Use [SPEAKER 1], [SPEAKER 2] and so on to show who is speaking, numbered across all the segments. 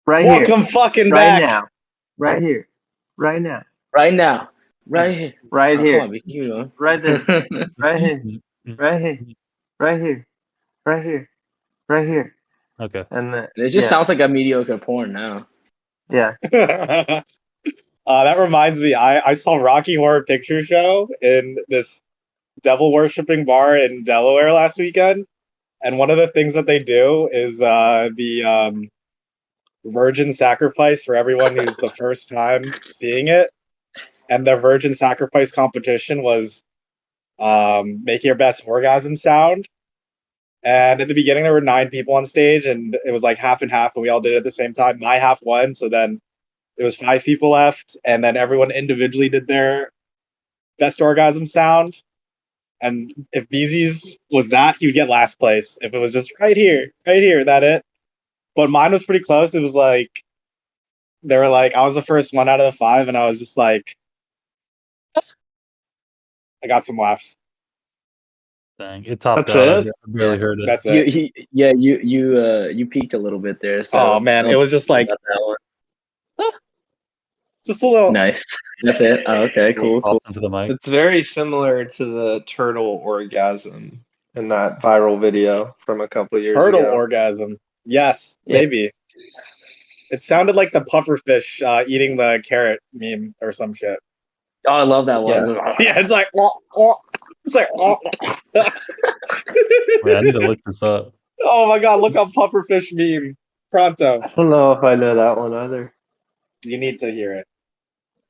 [SPEAKER 1] Right here.
[SPEAKER 2] Welcome fucking
[SPEAKER 1] Right
[SPEAKER 2] back.
[SPEAKER 1] now. Right here. Right now.
[SPEAKER 3] Right now. Right here.
[SPEAKER 1] Right
[SPEAKER 3] Oh,
[SPEAKER 1] here.
[SPEAKER 3] come on, Vicky, you know.
[SPEAKER 1] Right there. Right here. Right here. Right here. Right here. Right here.
[SPEAKER 4] Okay.
[SPEAKER 1] And then
[SPEAKER 3] It just sounds like a mediocre porn now.
[SPEAKER 1] yeah.
[SPEAKER 2] That reminds me, I saw Rocky Horror Picture Show in this devil worshipping bar in Delaware last weekend, and one of the things that they do is the virgin sacrifice for everyone who's the first time seeing it, and the virgin sacrifice competition was make your best orgasm sound. And at the beginning, there were 9 people on stage, and it was like half and half, and we all did it at the same time. My half won, so then it was 5 people left, and then everyone individually did their best orgasm sound. And if Beezy's was that, he would get last place. If it was just right here, that it. But mine was pretty close. It was like they were like I was the first one out of the 5, and I was just like, I got some laughs.
[SPEAKER 4] Dang, it topped
[SPEAKER 1] That's
[SPEAKER 4] out.
[SPEAKER 1] it?
[SPEAKER 4] I barely heard it.
[SPEAKER 2] That's it.
[SPEAKER 3] You peaked a little bit there. So
[SPEAKER 2] Oh man, it was just like
[SPEAKER 3] that one.
[SPEAKER 2] just a little.
[SPEAKER 3] Nice. That's it. Oh, okay, cool.
[SPEAKER 4] Off into the mic.
[SPEAKER 1] It's very similar to the turtle orgasm in that viral video from a couple of years
[SPEAKER 2] Turtle
[SPEAKER 1] ago.
[SPEAKER 2] orgasm. Yes,
[SPEAKER 1] Yeah.
[SPEAKER 2] maybe. It sounded like the pufferfish eating the carrot meme or some shit.
[SPEAKER 3] Oh, I love that one.
[SPEAKER 2] Yeah, it's like, it's like,
[SPEAKER 4] Wait, I need to look this up.
[SPEAKER 2] oh my god, look up pufferfish meme. Pronto.
[SPEAKER 1] I don't know if I know that one either.
[SPEAKER 2] You need to hear it.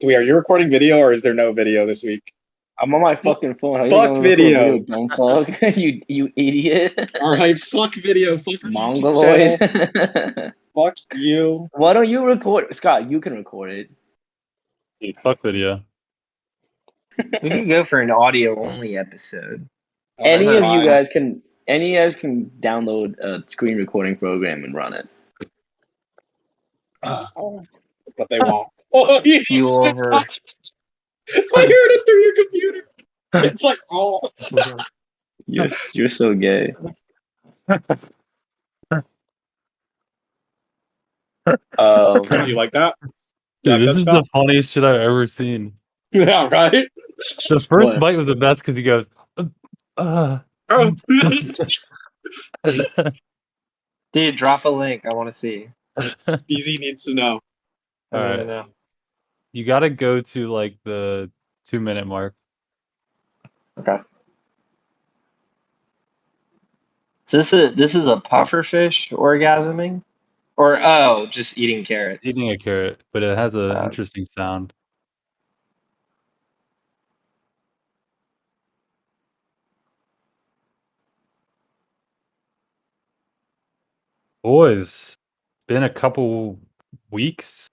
[SPEAKER 2] Are you recording video or is there no video this week?
[SPEAKER 3] I'm on my fucking phone. How you
[SPEAKER 2] Fuck
[SPEAKER 3] gonna
[SPEAKER 2] video.
[SPEAKER 3] record Dumb fuck. you idiot.
[SPEAKER 2] Alright, fuck video. Fuck your YouTube
[SPEAKER 3] Mongoloid.
[SPEAKER 2] channel. Fuck you.
[SPEAKER 3] Why don't you record? Scott, you can record it.
[SPEAKER 4] Dude, fuck video.
[SPEAKER 1] We could go for an audio only episode.
[SPEAKER 3] Any
[SPEAKER 2] That's
[SPEAKER 3] of you
[SPEAKER 2] fine.
[SPEAKER 3] guys can download a screen recording program and run it.
[SPEAKER 2] But they won't. Oh,
[SPEAKER 1] You over.
[SPEAKER 2] I heard it through your computer. It's like, oh.
[SPEAKER 3] You're so gay.
[SPEAKER 2] You like that?
[SPEAKER 4] Dude,
[SPEAKER 2] Yeah,
[SPEAKER 4] this is the funniest shit I've ever seen.
[SPEAKER 2] Yeah, right?
[SPEAKER 4] The first
[SPEAKER 3] What?
[SPEAKER 4] bite was the best because he goes,
[SPEAKER 1] Dude, drop a link. I want to see.
[SPEAKER 2] Easy needs to know.
[SPEAKER 1] I
[SPEAKER 4] All
[SPEAKER 1] need to
[SPEAKER 4] right.
[SPEAKER 1] know.
[SPEAKER 4] You gotta go to like the 2-minute mark.
[SPEAKER 1] Okay. So this is a pufferfish orgasming? Or just eating carrot.
[SPEAKER 4] Eating a carrot, but it has an
[SPEAKER 1] Um,
[SPEAKER 4] interesting sound. Boys, been a couple weeks.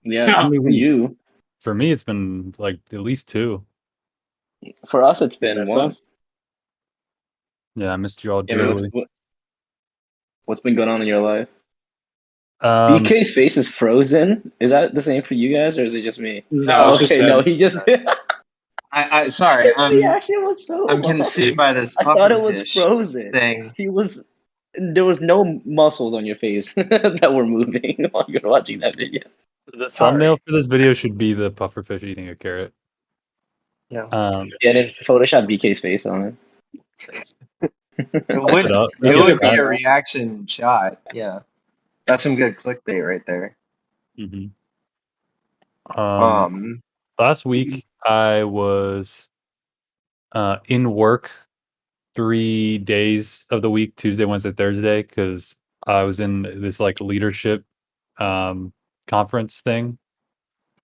[SPEAKER 3] Yeah,
[SPEAKER 4] How many
[SPEAKER 3] for
[SPEAKER 4] weeks?
[SPEAKER 3] you.
[SPEAKER 4] For me, it's been like at least 2.
[SPEAKER 3] For us, it's been
[SPEAKER 2] Miss
[SPEAKER 3] one.
[SPEAKER 2] us?
[SPEAKER 4] Yeah, I missed you all
[SPEAKER 3] Yeah, man,
[SPEAKER 4] dearly.
[SPEAKER 3] what's been going on in your life?
[SPEAKER 4] Um,
[SPEAKER 3] BK's face is frozen. Is that the same for you guys, or is it just me?
[SPEAKER 2] No, it's just
[SPEAKER 3] okay,
[SPEAKER 2] him.
[SPEAKER 3] no, he just.
[SPEAKER 1] I sorry,
[SPEAKER 3] His reaction was so.
[SPEAKER 1] I'm consumed by this
[SPEAKER 3] I thought it was
[SPEAKER 1] pufferfish
[SPEAKER 3] frozen.
[SPEAKER 1] thing.
[SPEAKER 3] He was. There was no muscles on your face that were moving while you were watching that video.
[SPEAKER 4] the thumbnail for this video should be the pufferfish eating a carrot.
[SPEAKER 1] Yeah.
[SPEAKER 3] Yeah, then Photoshop BK's face on it.
[SPEAKER 1] It would
[SPEAKER 4] up.
[SPEAKER 1] it would be
[SPEAKER 4] Yeah.
[SPEAKER 1] a reaction shot. Yeah. That's some good clickbait right there.
[SPEAKER 4] Mhm.
[SPEAKER 1] Um
[SPEAKER 4] Last week I was in work 3 days of the week, Tuesday, Wednesday, Thursday, because I was in this like leadership conference thing.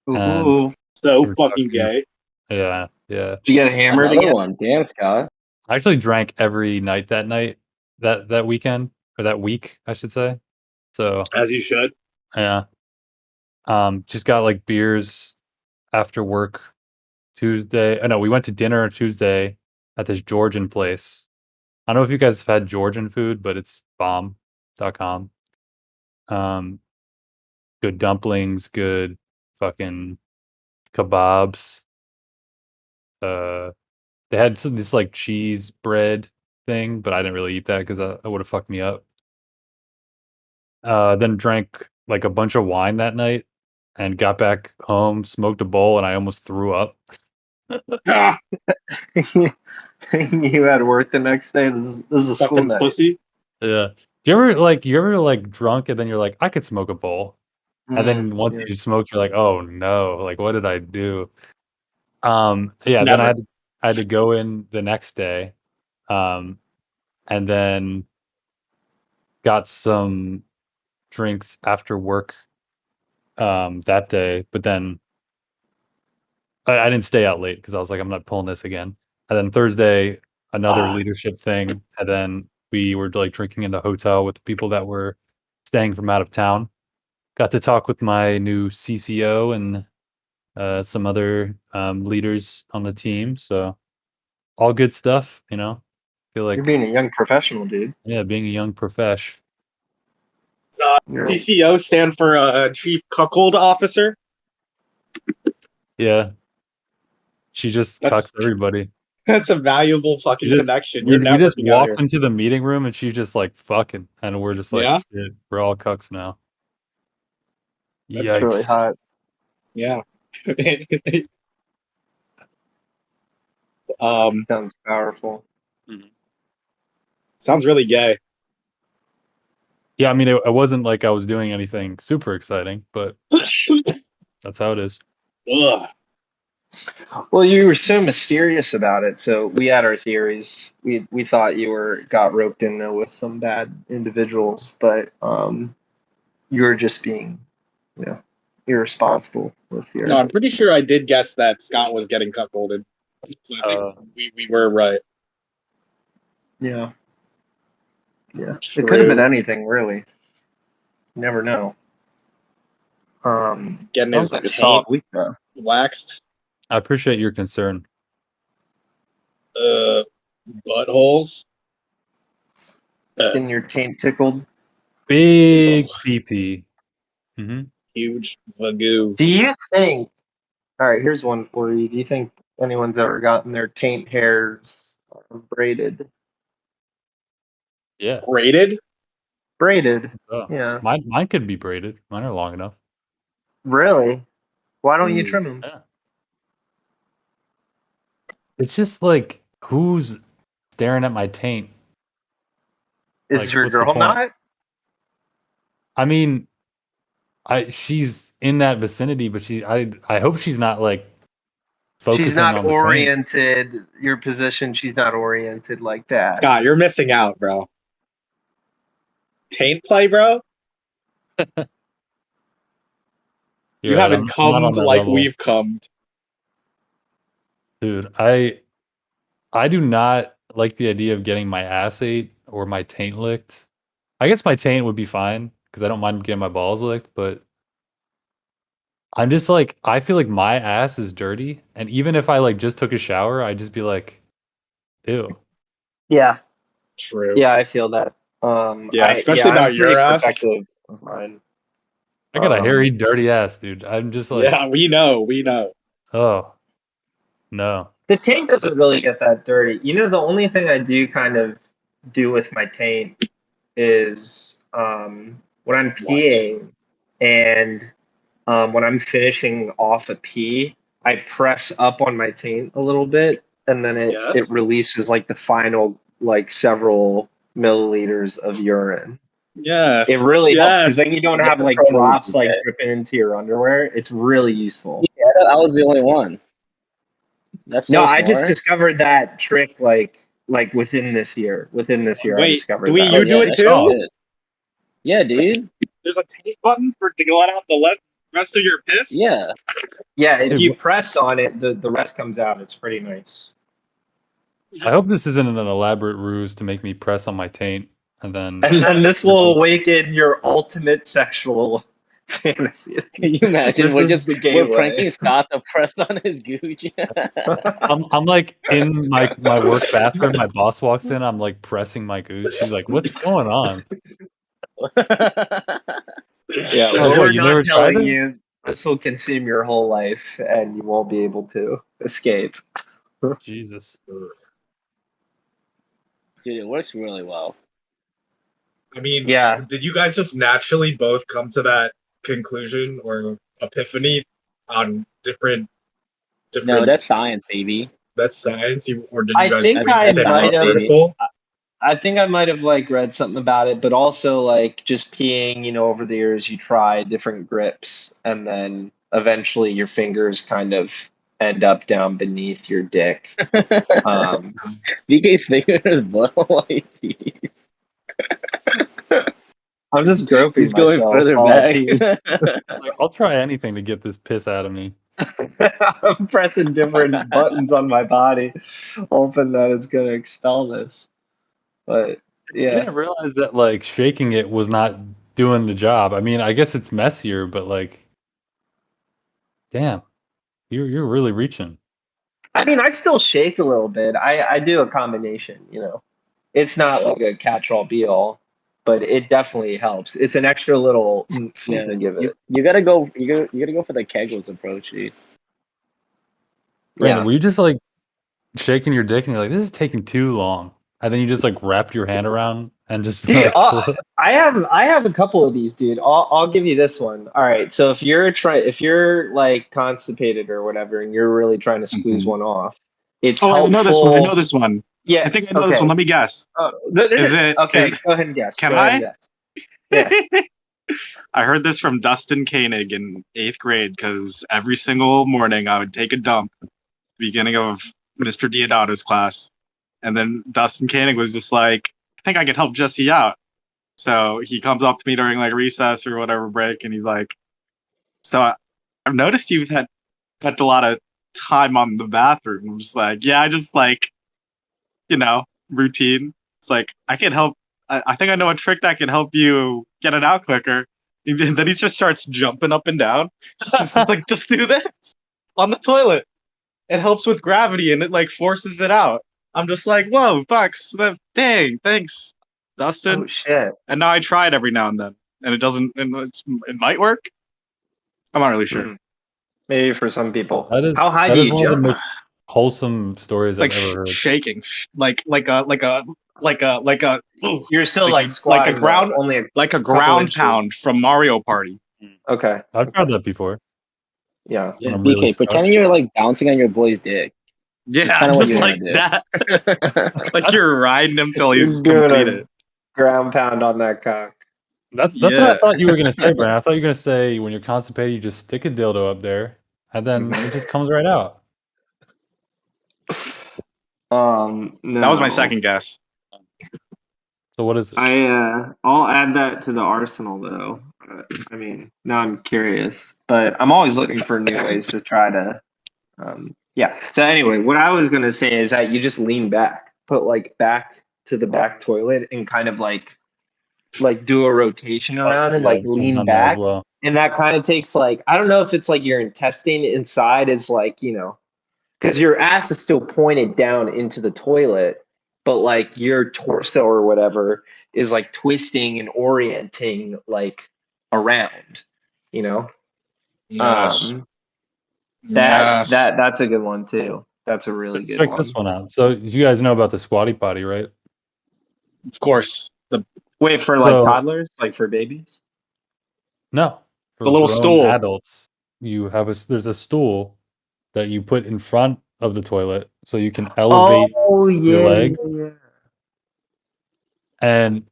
[SPEAKER 4] And
[SPEAKER 1] ooh.
[SPEAKER 2] So
[SPEAKER 4] we're
[SPEAKER 2] fucking
[SPEAKER 4] talking-
[SPEAKER 2] gay.
[SPEAKER 4] Yeah.
[SPEAKER 1] Did you get hammered
[SPEAKER 3] Another
[SPEAKER 1] again?
[SPEAKER 3] one. Damn, Scott.
[SPEAKER 4] I actually drank every night that weekend, or that week, I should say. So
[SPEAKER 2] As you should.
[SPEAKER 4] yeah. Just got like beers after work Tuesday. Oh no, we went to dinner on Tuesday at this Georgian place. I don't know if you guys have had Georgian food, but it's bomb.com. Good dumplings, good fucking kebabs. They had this like cheese bread thing, but I didn't really eat that because that would have fucked me up. Then drank like a bunch of wine that night and got back home, smoked a bowl, and I almost threw up.
[SPEAKER 2] Ah,
[SPEAKER 1] You had work the next day. This is a school
[SPEAKER 2] fucking
[SPEAKER 1] night.
[SPEAKER 2] pussy.
[SPEAKER 4] Yeah. You ever like drunk and then you're like, I could smoke a bowl. And then once
[SPEAKER 1] Yeah.
[SPEAKER 4] you smoke, you're like, oh no, like what did I do? Yeah, then
[SPEAKER 2] Never.
[SPEAKER 4] I had to go in the next day. And then got some drinks after work that day, but then I didn't stay out late because I was like, I'm not pulling this again. And then Thursday, another leadership thing, and then we were like drinking in the hotel with the people that were staying from out of town. Got to talk with my new CCO and some other leaders on the team. So all good stuff, you know. Feel
[SPEAKER 1] You're
[SPEAKER 4] like
[SPEAKER 1] being a young professional, dude.
[SPEAKER 4] yeah, being a young profesh.
[SPEAKER 1] You're,
[SPEAKER 2] CCO stand for Chief Cuckold Officer.
[SPEAKER 4] Yeah, she just
[SPEAKER 2] That's
[SPEAKER 4] cucks everybody.
[SPEAKER 2] that's a valuable
[SPEAKER 4] She
[SPEAKER 2] fucking
[SPEAKER 4] just
[SPEAKER 2] connection. You're
[SPEAKER 4] we just
[SPEAKER 2] networking out
[SPEAKER 4] walked
[SPEAKER 2] here.
[SPEAKER 4] into the meeting room and she just like fucking, and we're just like
[SPEAKER 2] Yeah,
[SPEAKER 4] shit, we're all cucks now.
[SPEAKER 2] that's
[SPEAKER 1] really
[SPEAKER 4] Yikes.
[SPEAKER 1] hot.
[SPEAKER 2] yeah.
[SPEAKER 1] Sounds powerful.
[SPEAKER 2] Sounds really gay.
[SPEAKER 4] Yeah, I mean, it wasn't like I was doing anything super exciting, but that's how it is.
[SPEAKER 2] Ugh.
[SPEAKER 1] Well, you were so mysterious about it, so we had our theories. We thought you got roped in there with some bad individuals, but you were just being, you know, irresponsible with
[SPEAKER 2] No,
[SPEAKER 1] your.
[SPEAKER 2] I'm pretty sure I did guess that Scott was getting cuckolded. So I think we were right.
[SPEAKER 1] Yeah. Yeah. It could have been
[SPEAKER 2] True.
[SPEAKER 1] anything, really. You never know.
[SPEAKER 2] Getting
[SPEAKER 1] Sounds
[SPEAKER 2] his
[SPEAKER 1] like a solid
[SPEAKER 2] taint
[SPEAKER 1] week though.
[SPEAKER 2] waxed.
[SPEAKER 4] I appreciate your concern.
[SPEAKER 2] Buttholes.
[SPEAKER 1] Getting your taint tickled.
[SPEAKER 4] Big PP. Mm-hmm.
[SPEAKER 2] Huge vagoo.
[SPEAKER 1] Do you think? All right, here's one for you. Do you think anyone's ever gotten their taint hairs braided?
[SPEAKER 4] Yeah.
[SPEAKER 2] Braided?
[SPEAKER 1] Braided.
[SPEAKER 4] So,
[SPEAKER 1] Yeah.
[SPEAKER 4] mine could be braided. Mine are long enough.
[SPEAKER 1] Really? Why don't you trim them?
[SPEAKER 4] Yeah. It's just like who's staring at my taint?
[SPEAKER 1] Is
[SPEAKER 4] Like,
[SPEAKER 1] your
[SPEAKER 4] what's the
[SPEAKER 1] girl
[SPEAKER 4] point?
[SPEAKER 1] not?
[SPEAKER 4] I mean, she's in that vicinity, but I hope she's not like
[SPEAKER 1] She's
[SPEAKER 4] focusing
[SPEAKER 1] not
[SPEAKER 4] on the taint.
[SPEAKER 1] oriented. Your position. She's not oriented like that.
[SPEAKER 2] Scott, you're missing out, bro. Taint play, bro?
[SPEAKER 4] You're
[SPEAKER 2] You
[SPEAKER 4] right.
[SPEAKER 2] haven't
[SPEAKER 4] I'm not on
[SPEAKER 2] cummed
[SPEAKER 4] that
[SPEAKER 2] like
[SPEAKER 4] level,
[SPEAKER 2] we've cummed.
[SPEAKER 4] dude. I do not like the idea of getting my ass ate or my taint licked. I guess my taint would be fine because I don't mind getting my balls licked, but I'm just like I feel like my ass is dirty, and even if I like just took a shower, I'd just be like, ew.
[SPEAKER 1] Yeah.
[SPEAKER 2] True.
[SPEAKER 1] Yeah, I feel that.
[SPEAKER 2] Yeah, especially
[SPEAKER 1] I'm
[SPEAKER 2] about
[SPEAKER 1] pretty
[SPEAKER 2] your ass.
[SPEAKER 1] protective of mine.
[SPEAKER 4] I got a hairy, dirty ass, dude. I'm just like,
[SPEAKER 2] Yeah, we know.
[SPEAKER 4] oh no.
[SPEAKER 1] The taint doesn't really get that dirty. You know, the only thing I do kind of do with my taint is when I'm
[SPEAKER 2] What?
[SPEAKER 1] peeing and when I'm finishing off a pee, I press up on my taint a little bit, and then it
[SPEAKER 2] Yes.
[SPEAKER 1] releases like the final like several milliliters of urine.
[SPEAKER 2] Yes.
[SPEAKER 1] It really helps because then
[SPEAKER 2] Yes.
[SPEAKER 1] you don't
[SPEAKER 3] Yeah,
[SPEAKER 1] have like
[SPEAKER 3] probably
[SPEAKER 1] drops like
[SPEAKER 3] okay.
[SPEAKER 1] dripping into your underwear. It's really useful.
[SPEAKER 3] Yeah, I was the only one. That's
[SPEAKER 1] No,
[SPEAKER 3] so
[SPEAKER 1] I just
[SPEAKER 3] smart.
[SPEAKER 1] discovered that trick like within this year. Within this year, I
[SPEAKER 2] Wait,
[SPEAKER 1] discovered
[SPEAKER 2] Dewey,
[SPEAKER 1] that.
[SPEAKER 3] Oh
[SPEAKER 2] you do
[SPEAKER 3] yeah,
[SPEAKER 2] it
[SPEAKER 3] that shit's
[SPEAKER 2] too?
[SPEAKER 3] good. Yeah, dude.
[SPEAKER 2] There's a taint button to let out the rest of your piss?
[SPEAKER 3] Yeah.
[SPEAKER 1] Yeah, if
[SPEAKER 4] Hey,
[SPEAKER 1] you press on it, the rest comes out. It's pretty nice.
[SPEAKER 4] I hope this isn't an elaborate ruse to make me press on my taint and then
[SPEAKER 1] And then this will awaken your ultimate sexual fantasy.
[SPEAKER 3] Can you imagine?
[SPEAKER 1] This is the
[SPEAKER 3] We're
[SPEAKER 1] gateway.
[SPEAKER 3] pranking Scott to press on his gooch.
[SPEAKER 4] I'm like in my work bathroom. My boss walks in. I'm like pressing my gooch. She's like, "What's going on?"
[SPEAKER 1] Yeah,
[SPEAKER 4] I was
[SPEAKER 1] what
[SPEAKER 4] like,
[SPEAKER 1] we're
[SPEAKER 4] "You
[SPEAKER 1] not
[SPEAKER 4] never tried
[SPEAKER 1] telling
[SPEAKER 4] it?"
[SPEAKER 1] you, this will consume your whole life and you won't be able to escape.
[SPEAKER 4] Jesus.
[SPEAKER 3] Dude, it works really well.
[SPEAKER 2] I mean,
[SPEAKER 1] Yeah.
[SPEAKER 2] did you guys just naturally both come to that conclusion or epiphany on different?
[SPEAKER 3] No, that's science, baby.
[SPEAKER 2] That's science, or did you
[SPEAKER 1] I
[SPEAKER 2] guys
[SPEAKER 1] think
[SPEAKER 3] That's
[SPEAKER 1] I
[SPEAKER 3] that's
[SPEAKER 2] say more
[SPEAKER 1] might
[SPEAKER 3] science,
[SPEAKER 1] have.
[SPEAKER 3] baby.
[SPEAKER 2] article?
[SPEAKER 1] I think I might have like read something about it, but also like just peeing, over the years you try different grips and then eventually your fingers kind of end up down beneath your dick. Um,
[SPEAKER 3] VK's fingers blow like teeth.
[SPEAKER 1] I'm just groping
[SPEAKER 3] He's going
[SPEAKER 1] myself
[SPEAKER 3] further
[SPEAKER 1] while I
[SPEAKER 3] back.
[SPEAKER 1] pee.
[SPEAKER 4] Like, I'll try anything to get this piss out of me.
[SPEAKER 1] I'm pressing different buttons on my body, hoping that it's gonna expel this. But
[SPEAKER 4] I
[SPEAKER 1] yeah.
[SPEAKER 4] didn't realize that like shaking it was not doing the job. I mean, I guess it's messier, but like, damn, you're really reaching.
[SPEAKER 1] I mean, I still shake a little bit. I do a combination. It's not like a catch-all be-all, but it definitely helps. It's an extra little oomph you
[SPEAKER 3] Yeah,
[SPEAKER 1] can give
[SPEAKER 3] you
[SPEAKER 1] it.
[SPEAKER 3] you gotta go. You gotta go for the Kegels approach, dude.
[SPEAKER 4] Brandon,
[SPEAKER 1] Yeah.
[SPEAKER 4] were you just like shaking your dick and you're like, this is taking too long? And then you just like wrapped your hand around and just
[SPEAKER 1] Dude,
[SPEAKER 4] like
[SPEAKER 1] I have a couple of these, dude. I'll give you this one. All right. So if you're like constipated or whatever and you're really trying to squeeze
[SPEAKER 2] Mhm.
[SPEAKER 1] one off, it's
[SPEAKER 2] Oh, I know this one. I know
[SPEAKER 1] helpful.
[SPEAKER 2] this one.
[SPEAKER 1] Yeah.
[SPEAKER 2] I think I know this one.
[SPEAKER 1] Okay.
[SPEAKER 2] Let me guess.
[SPEAKER 1] No,
[SPEAKER 2] Is it?
[SPEAKER 1] okay,
[SPEAKER 2] Is
[SPEAKER 1] go ahead and guess.
[SPEAKER 2] can
[SPEAKER 1] Go ahead and
[SPEAKER 2] I?
[SPEAKER 1] guess. Yeah.
[SPEAKER 2] I heard this from Dustin Koenig in 8th grade because every single morning I would take a dump at the beginning of Mr. Diodato's class. And then Dustin Koenig was just like, I think I could help Jesse out. So he comes up to me during like recess or whatever break and he's like, so I've noticed you've had spent a lot of time on the bathroom. I'm just like, yeah, I just like, routine. It's like, I can help. I think I know a trick that can help you get it out quicker. And then he just starts jumping up and down. Like, just do this on the toilet. It helps with gravity and it like forces it out. I'm just like, whoa, fucks. Dang, thanks,
[SPEAKER 1] Oh
[SPEAKER 2] Dustin.
[SPEAKER 1] shit.
[SPEAKER 2] And now I try it every now and then. And it doesn't, and it might work. I'm not really sure.
[SPEAKER 1] Mhm. Maybe for some people.
[SPEAKER 4] that is
[SPEAKER 1] How high
[SPEAKER 4] that
[SPEAKER 1] do
[SPEAKER 4] is
[SPEAKER 1] you
[SPEAKER 4] one of the
[SPEAKER 1] jump?
[SPEAKER 4] most wholesome stories
[SPEAKER 2] It's
[SPEAKER 4] I've
[SPEAKER 2] like
[SPEAKER 4] ever heard.
[SPEAKER 2] shaking, ooh,
[SPEAKER 1] You're still like
[SPEAKER 2] like a
[SPEAKER 1] squatting though,
[SPEAKER 2] ground
[SPEAKER 1] only a
[SPEAKER 2] like a
[SPEAKER 1] couple
[SPEAKER 2] ground
[SPEAKER 1] inches.
[SPEAKER 2] pound from Mario Party.
[SPEAKER 1] Okay.
[SPEAKER 4] I've tried that before
[SPEAKER 1] Yeah.
[SPEAKER 4] when
[SPEAKER 3] Yeah,
[SPEAKER 4] I'm really
[SPEAKER 3] BK,
[SPEAKER 4] stuck.
[SPEAKER 3] pretending you're like bouncing on your boy's dick. That's
[SPEAKER 2] Yeah,
[SPEAKER 3] kind of what
[SPEAKER 2] just
[SPEAKER 3] you're
[SPEAKER 2] like
[SPEAKER 3] gonna
[SPEAKER 2] that. Like you're riding him till he's
[SPEAKER 1] He's doing
[SPEAKER 2] completed.
[SPEAKER 1] a ground pound on that cock.
[SPEAKER 4] That's what I
[SPEAKER 2] Yeah.
[SPEAKER 4] thought you were gonna say, Brandon. I thought you were gonna say when you're constipated, you just stick a dildo up there, and then
[SPEAKER 1] Mhm.
[SPEAKER 4] it just comes right out.
[SPEAKER 2] That was my
[SPEAKER 1] No.
[SPEAKER 2] second guess.
[SPEAKER 4] So what is it?
[SPEAKER 1] I'll add that to the arsenal though. I mean, now I'm curious, but I'm always looking for new ways to try to yeah. So anyway, what I was gonna say is that you just lean back, put like back to the back toilet and kind of like do a rotation around and
[SPEAKER 4] Yeah,
[SPEAKER 1] like
[SPEAKER 4] I've
[SPEAKER 1] lean
[SPEAKER 4] done that as
[SPEAKER 1] back.
[SPEAKER 4] well.
[SPEAKER 1] And that kind of takes like I don't know if it's like your intestine inside is like, because your ass is still pointed down into the toilet, but like your torso or whatever is like twisting and orienting like around, you know?
[SPEAKER 2] Yes.
[SPEAKER 1] Um that
[SPEAKER 2] Yes.
[SPEAKER 1] that that's a good one too. That's a really good
[SPEAKER 4] Check this
[SPEAKER 1] one.
[SPEAKER 4] one out. So you guys know about the squatty potty, right?
[SPEAKER 2] Of course.
[SPEAKER 1] Wait, for like
[SPEAKER 4] So
[SPEAKER 1] toddlers, like for babies?
[SPEAKER 4] no,
[SPEAKER 2] The
[SPEAKER 4] for
[SPEAKER 2] little
[SPEAKER 4] grown
[SPEAKER 2] stool.
[SPEAKER 4] adults, there's a stool that you put in front of the toilet so you can elevate
[SPEAKER 1] Oh
[SPEAKER 4] your
[SPEAKER 1] yeah,
[SPEAKER 4] legs.
[SPEAKER 1] yeah, yeah.
[SPEAKER 4] And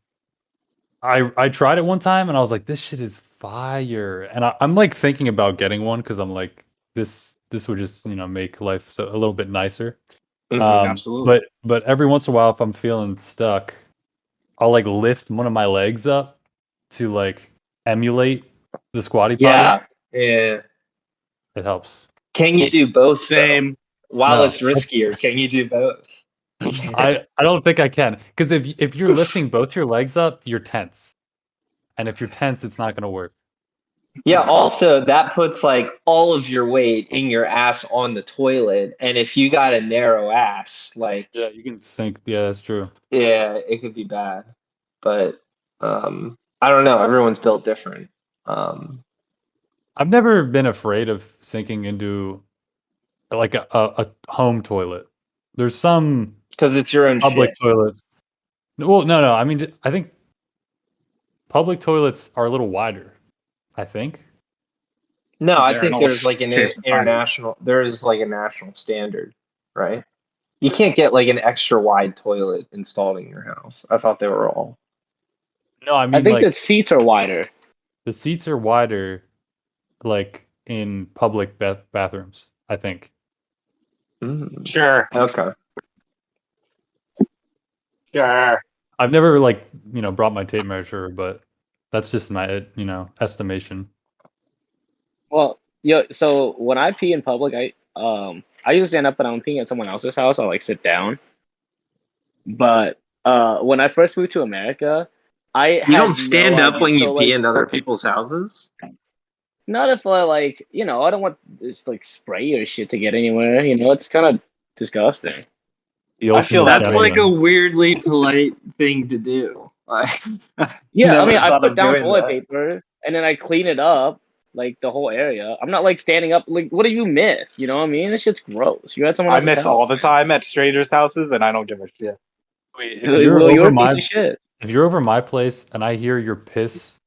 [SPEAKER 4] I tried it one time and I was like, this shit is fire. And I'm like thinking about getting one because I'm like, this would just make life a little bit nicer.
[SPEAKER 1] Mhm.
[SPEAKER 2] Absolutely.
[SPEAKER 4] But every once in a while, if I'm feeling stuck, I'll like lift one of my legs up to like emulate the squatty potty.
[SPEAKER 1] Yeah. Yeah.
[SPEAKER 4] It helps.
[SPEAKER 1] Can you do both though?
[SPEAKER 2] Same.
[SPEAKER 1] While
[SPEAKER 4] No,
[SPEAKER 1] it's riskier, can you do both?
[SPEAKER 4] I don't think I can because if you're lifting both your legs up, you're tense, and if you're tense, it's not gonna work.
[SPEAKER 1] Yeah, also that puts like all of your weight in your ass on the toilet. And if you got a narrow ass, like
[SPEAKER 4] Yeah, you can sink. Yeah, that's true.
[SPEAKER 1] yeah, it could be bad. But I don't know, everyone's built different. Um
[SPEAKER 4] I've never been afraid of sinking into like a home toilet. There's some
[SPEAKER 1] because it's your own
[SPEAKER 4] public
[SPEAKER 1] shit.
[SPEAKER 4] toilets. Well, no. I mean, I think public toilets are a little wider, I think.
[SPEAKER 1] No, I
[SPEAKER 2] They're
[SPEAKER 1] think
[SPEAKER 2] in all
[SPEAKER 1] there's like an
[SPEAKER 2] shapes and sizes.
[SPEAKER 1] international. There's like a national standard, right? You can't get like an extra wide toilet installed in your house. I thought they were all.
[SPEAKER 4] No, I
[SPEAKER 3] I
[SPEAKER 4] mean
[SPEAKER 3] think the
[SPEAKER 4] like
[SPEAKER 3] seats are wider.
[SPEAKER 4] the seats are wider, like in public bathrooms. I think.
[SPEAKER 1] Mm,
[SPEAKER 2] Sure.
[SPEAKER 1] okay.
[SPEAKER 2] Sure.
[SPEAKER 4] I've never like brought my tape measure, but that's just my estimation.
[SPEAKER 3] Well, so when I pee in public, I usually stand up when I'm peeing at someone else's house. I'll like sit down. But when I first moved to America, I
[SPEAKER 1] You
[SPEAKER 3] had
[SPEAKER 1] don't stand
[SPEAKER 3] no
[SPEAKER 1] up
[SPEAKER 3] idea.
[SPEAKER 1] when
[SPEAKER 3] So
[SPEAKER 1] you pee
[SPEAKER 3] like,
[SPEAKER 1] in other people's houses?
[SPEAKER 3] not if I like, I don't want this like spray or shit to get anywhere. It's kind of disgusting.
[SPEAKER 4] The
[SPEAKER 2] I feel
[SPEAKER 4] ultimate
[SPEAKER 2] that's
[SPEAKER 1] That's like a
[SPEAKER 4] gentleman.
[SPEAKER 1] weirdly polite thing to do. Like,
[SPEAKER 3] Yeah, I
[SPEAKER 1] never
[SPEAKER 3] mean, I
[SPEAKER 1] thought
[SPEAKER 3] put
[SPEAKER 1] of
[SPEAKER 3] down
[SPEAKER 1] doing
[SPEAKER 3] toilet
[SPEAKER 1] that.
[SPEAKER 3] paper and then I clean it up, like the whole area. I'm not like standing up. Like, what do you miss? You know what I mean? This shit's gross. You're at someone
[SPEAKER 2] I
[SPEAKER 3] else's
[SPEAKER 2] miss
[SPEAKER 3] house.
[SPEAKER 2] all the time at strangers' houses, and I don't give a shit.
[SPEAKER 4] Wait,
[SPEAKER 3] Well, you're a piece of shit.
[SPEAKER 4] if you're over my place and I hear your piss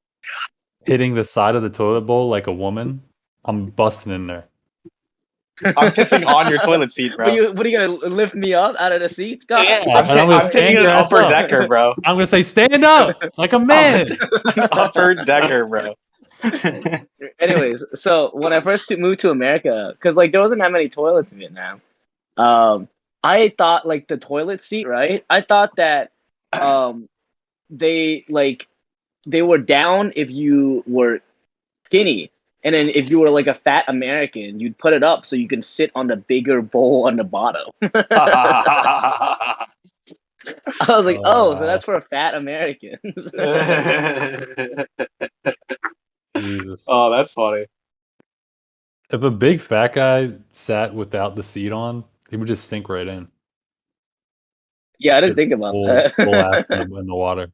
[SPEAKER 4] hitting the side of the toilet bowl like a woman, I'm busting in there.
[SPEAKER 2] I'm pissing on your toilet seat, bro.
[SPEAKER 3] What are you gonna lift me up out of the seats? God.
[SPEAKER 4] Yeah,
[SPEAKER 2] I'm,
[SPEAKER 4] and I'm gonna
[SPEAKER 2] I'm
[SPEAKER 4] stand
[SPEAKER 2] taking an
[SPEAKER 4] your ass
[SPEAKER 2] upper
[SPEAKER 4] up.
[SPEAKER 2] decker, bro.
[SPEAKER 4] I'm gonna say, stand up like a man.
[SPEAKER 2] Upper decker, bro.
[SPEAKER 3] Anyways, so when I first moved to America, because like there wasn't that many toilets in Vietnam, I thought like the toilet seat, right? I thought that they were down if you were skinny, and then if you were like a fat American, you'd put it up so you can sit on the bigger bowl on the bottom. I was like, oh, so that's for fat Americans.
[SPEAKER 4] Jesus.
[SPEAKER 2] Oh, that's funny.
[SPEAKER 4] If a big fat guy sat without the seat on, he would just sink right in.
[SPEAKER 3] Yeah, I didn't think about
[SPEAKER 4] Full ass
[SPEAKER 3] that.
[SPEAKER 4] in the water.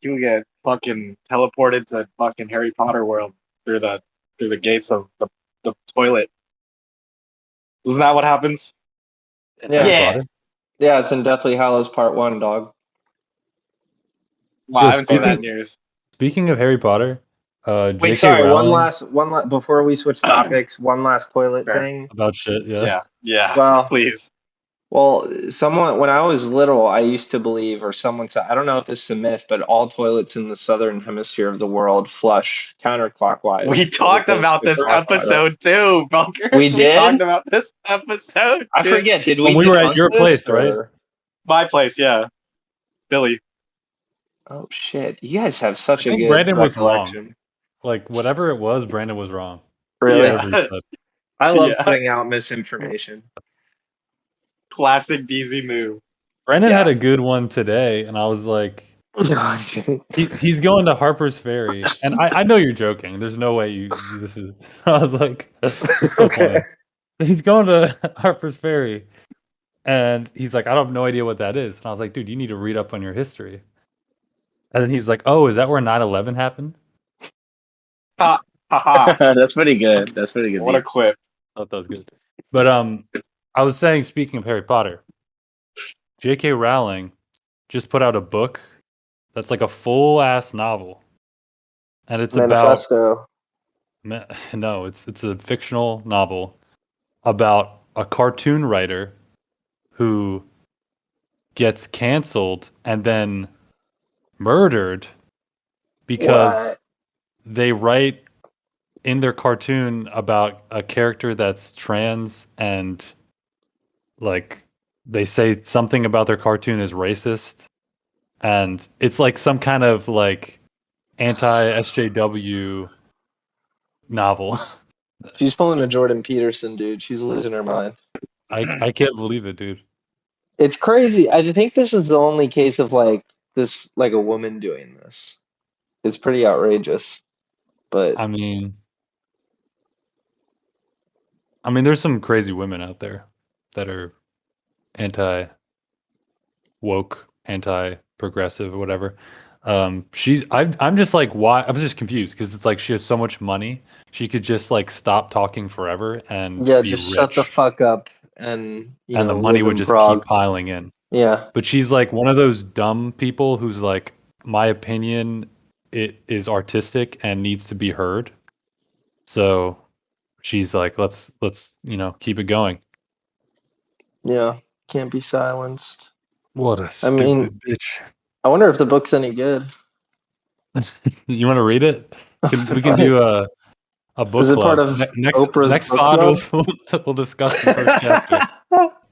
[SPEAKER 2] You would get fucking teleported to fucking Harry Potter world through the gates of the toilet. Isn't that what happens?
[SPEAKER 1] Yeah.
[SPEAKER 4] Harry Potter?
[SPEAKER 1] Yeah, it's in Deathly Hallows Part 1, dog.
[SPEAKER 2] Wow,
[SPEAKER 4] Yo,
[SPEAKER 2] I haven't seen that in years.
[SPEAKER 4] Speaking of Harry Potter,
[SPEAKER 1] Wait,
[SPEAKER 4] J.K.
[SPEAKER 1] sorry,
[SPEAKER 4] Rowling
[SPEAKER 1] before we switch topics, one last toilet
[SPEAKER 2] Fair.
[SPEAKER 1] thing.
[SPEAKER 4] about shit. Yeah.
[SPEAKER 2] Yeah,
[SPEAKER 1] Well,
[SPEAKER 2] please.
[SPEAKER 1] Well, when I was little, I used to believe, or someone said, I don't know if this is a myth, but all toilets in the southern hemisphere of the world flush counterclockwise.
[SPEAKER 2] We talked about this episode too, Bunker.
[SPEAKER 1] We did?
[SPEAKER 2] talked about this episode.
[SPEAKER 1] I forget. Did we?
[SPEAKER 4] When we were at
[SPEAKER 1] debunk
[SPEAKER 4] your
[SPEAKER 1] this,
[SPEAKER 4] place, right?
[SPEAKER 1] or-
[SPEAKER 2] My place, yeah. Billy.
[SPEAKER 1] Oh shit! You guys have such
[SPEAKER 4] I
[SPEAKER 1] a
[SPEAKER 4] think
[SPEAKER 1] good
[SPEAKER 4] Brandon was
[SPEAKER 1] recollection.
[SPEAKER 4] Like whatever it was, Brandon was wrong.
[SPEAKER 1] Really?
[SPEAKER 2] Yeah.
[SPEAKER 4] Whatever he said.
[SPEAKER 1] I love
[SPEAKER 2] Yeah.
[SPEAKER 1] putting out misinformation.
[SPEAKER 2] Classic BZ move.
[SPEAKER 4] Brandon
[SPEAKER 1] Yeah.
[SPEAKER 4] had a good one today, and I was like, he's going to Harper's Ferry, and I know you're joking. There's no way you this is. I was like, it's so funny. He's going to Harper's Ferry, and he's like, I have no idea what that is. And I was like, dude, you need to read up on your history. And then he's like, oh, is that where 9/11 happened?
[SPEAKER 2] Ha ha.
[SPEAKER 3] That's pretty good. That's pretty good.
[SPEAKER 2] What a quip.
[SPEAKER 4] I thought that was good. But I was saying, speaking of Harry Potter, J.K. Rowling just put out a book that's like a full ass novel, and it's
[SPEAKER 1] Manifesto.
[SPEAKER 4] no, it's a fictional novel about a cartoon writer who gets canceled and then murdered because
[SPEAKER 1] What?
[SPEAKER 4] they write in their cartoon about a character that's trans, and like they say something about their cartoon is racist, and it's like some kind of like anti-SJW novel.
[SPEAKER 1] She's pulling a Jordan Peterson, dude. She's losing her mind.
[SPEAKER 4] I can't believe it, dude.
[SPEAKER 1] It's crazy. I think this is the only case of like this, like a woman doing this. It's pretty outrageous. But
[SPEAKER 4] I mean, there's some crazy women out there that are anti-woke, anti-progressive, or whatever. I'm just like, why? I'm just confused because it's like she has so much money, she could just like stop talking forever and
[SPEAKER 1] yeah,
[SPEAKER 4] be
[SPEAKER 1] just
[SPEAKER 4] rich,
[SPEAKER 1] shut the fuck up and
[SPEAKER 4] and the money would just keep piling in.
[SPEAKER 1] Yeah.
[SPEAKER 4] But she's like one of those dumb people who's like, my opinion, it is artistic and needs to be heard. So she's like, let's keep it going.
[SPEAKER 1] Yeah, can't be silenced.
[SPEAKER 4] What a
[SPEAKER 1] I mean,
[SPEAKER 4] stupid bitch.
[SPEAKER 1] I wonder if the book's any good.
[SPEAKER 4] You want to read it? We can do a book
[SPEAKER 1] Is it part
[SPEAKER 4] club.
[SPEAKER 1] of
[SPEAKER 4] Next
[SPEAKER 1] Oprah's book
[SPEAKER 4] pod
[SPEAKER 1] club?
[SPEAKER 4] we'll discuss the first chapter.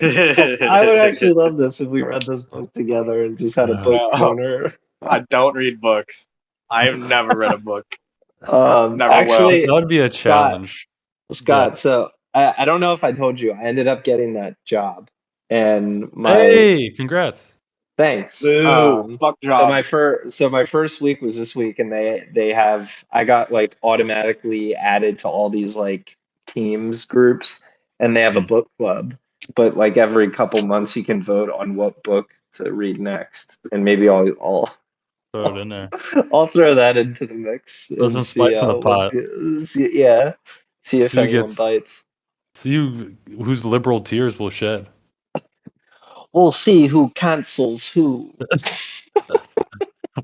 [SPEAKER 1] I would actually love this if we read this book together and just had a book
[SPEAKER 2] No.
[SPEAKER 1] corner.
[SPEAKER 2] I don't read books. I've never read a book. Never will.
[SPEAKER 1] Actually,
[SPEAKER 4] That would be a challenge.
[SPEAKER 1] Scott, so I don't know if I told you, I ended up getting that job. And
[SPEAKER 4] Hey, congrats.
[SPEAKER 1] thanks.
[SPEAKER 2] Boo. Fuck
[SPEAKER 1] So
[SPEAKER 2] job.
[SPEAKER 1] my first week was this week, and I got like automatically added to all these like teams groups, and they have a book club. But like every couple months, you can vote on what book to read next, and maybe I'll
[SPEAKER 4] Throw it in there.
[SPEAKER 1] I'll throw that into the mix
[SPEAKER 4] Throw
[SPEAKER 1] and
[SPEAKER 4] some
[SPEAKER 1] see
[SPEAKER 4] spice in the pot.
[SPEAKER 1] see if
[SPEAKER 4] See who
[SPEAKER 1] anyone
[SPEAKER 4] gets.
[SPEAKER 1] bites.
[SPEAKER 4] See whose liberal tears will shed.
[SPEAKER 1] We'll see who cancels who.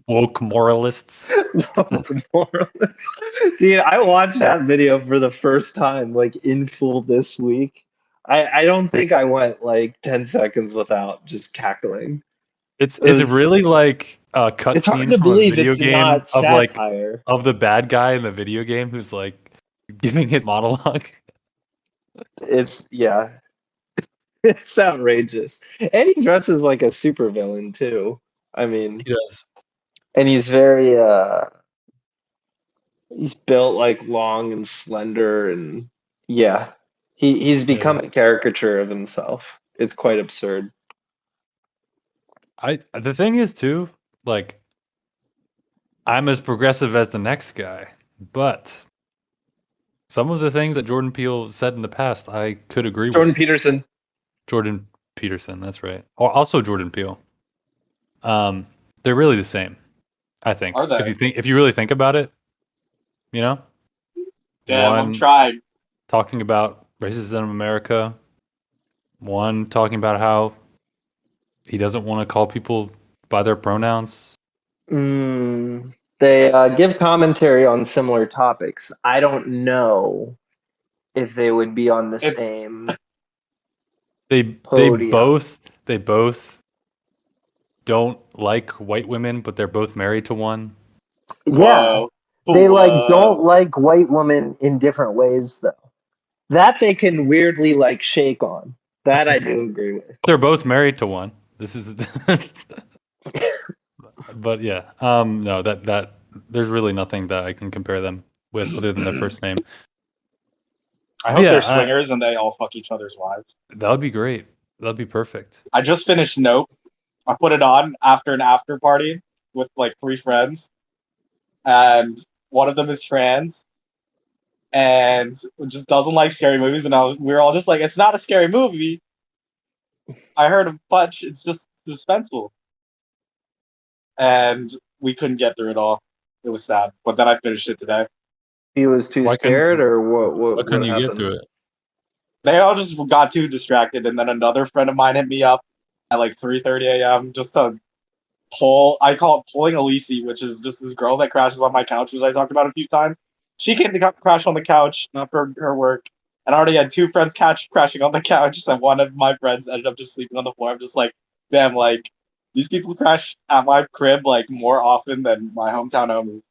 [SPEAKER 4] Woke moralists.
[SPEAKER 1] Dude, I watched that video for the first time, like in full this week. I don't think I went like 10 seconds without just cackling.
[SPEAKER 4] It's
[SPEAKER 1] It was,
[SPEAKER 4] really like a
[SPEAKER 1] it's hard
[SPEAKER 4] cutscene
[SPEAKER 1] to
[SPEAKER 4] from a
[SPEAKER 1] believe
[SPEAKER 4] video
[SPEAKER 1] it's
[SPEAKER 4] game
[SPEAKER 1] not
[SPEAKER 4] of like
[SPEAKER 1] satire.
[SPEAKER 4] of the bad guy in the video game who's like giving his monologue.
[SPEAKER 1] It's yeah, it's outrageous. And he dresses like a supervillain too. I mean,
[SPEAKER 4] He does.
[SPEAKER 1] and he's very he's built like long and slender and yeah. He's
[SPEAKER 4] He
[SPEAKER 1] become
[SPEAKER 4] does.
[SPEAKER 1] a caricature of himself. It's quite absurd.
[SPEAKER 4] The thing is too, like I'm as progressive as the next guy, but some of the things that Jordan Peele said in the past I could agree
[SPEAKER 1] Jordan
[SPEAKER 4] with.
[SPEAKER 1] Peterson.
[SPEAKER 4] Jordan Peterson, that's right. Or also Jordan Peele. They're really the same, I think.
[SPEAKER 2] Are they?
[SPEAKER 4] If you really think about it, you know?
[SPEAKER 2] Damn, I'm
[SPEAKER 4] One
[SPEAKER 2] trying.
[SPEAKER 4] talking about racism in America, one talking about how he doesn't want to call people by their pronouns.
[SPEAKER 1] They give commentary on similar topics. I don't know if they would be on the
[SPEAKER 2] It's
[SPEAKER 1] same
[SPEAKER 4] They
[SPEAKER 1] podium.
[SPEAKER 4] they both don't like white women, but they're both married to one.
[SPEAKER 1] Yeah,
[SPEAKER 2] whoa.
[SPEAKER 1] they like
[SPEAKER 2] Whoa.
[SPEAKER 1] don't like white women in different ways though. That they can weirdly like shake on. That I do agree with.
[SPEAKER 4] They're both married to one. This is but yeah. No, that there's really nothing that I can compare them with other than their first name.
[SPEAKER 2] I hope
[SPEAKER 4] Yeah,
[SPEAKER 2] they're swingers and they all fuck each other's wives.
[SPEAKER 4] that would be great. That'd be perfect.
[SPEAKER 2] I just finished Nope. I put it on after an after party with like 3 friends, and one of them is trans and just doesn't like scary movies. And we were all just like, "It's not a scary movie. I heard a bunch. It's just suspenseful." And we couldn't get through it all. It was sad, but then I finished it today.
[SPEAKER 1] He was too
[SPEAKER 4] Why couldn't
[SPEAKER 1] scared, or
[SPEAKER 4] why
[SPEAKER 1] what
[SPEAKER 4] couldn't you get
[SPEAKER 1] happened?
[SPEAKER 4] through it?
[SPEAKER 2] They all just got too distracted, and then another friend of mine hit me up at like 3:30 a.m. just to pull. I call it pulling Elise, which is just this girl that crashes on my couch, which I talked about a few times. She came to crash on the couch after her work, and I already had 2 friends crashing on the couch, and one of my friends ended up just sleeping on the floor. I'm just like, damn, like these people crash at my crib like more often than my hometown homies.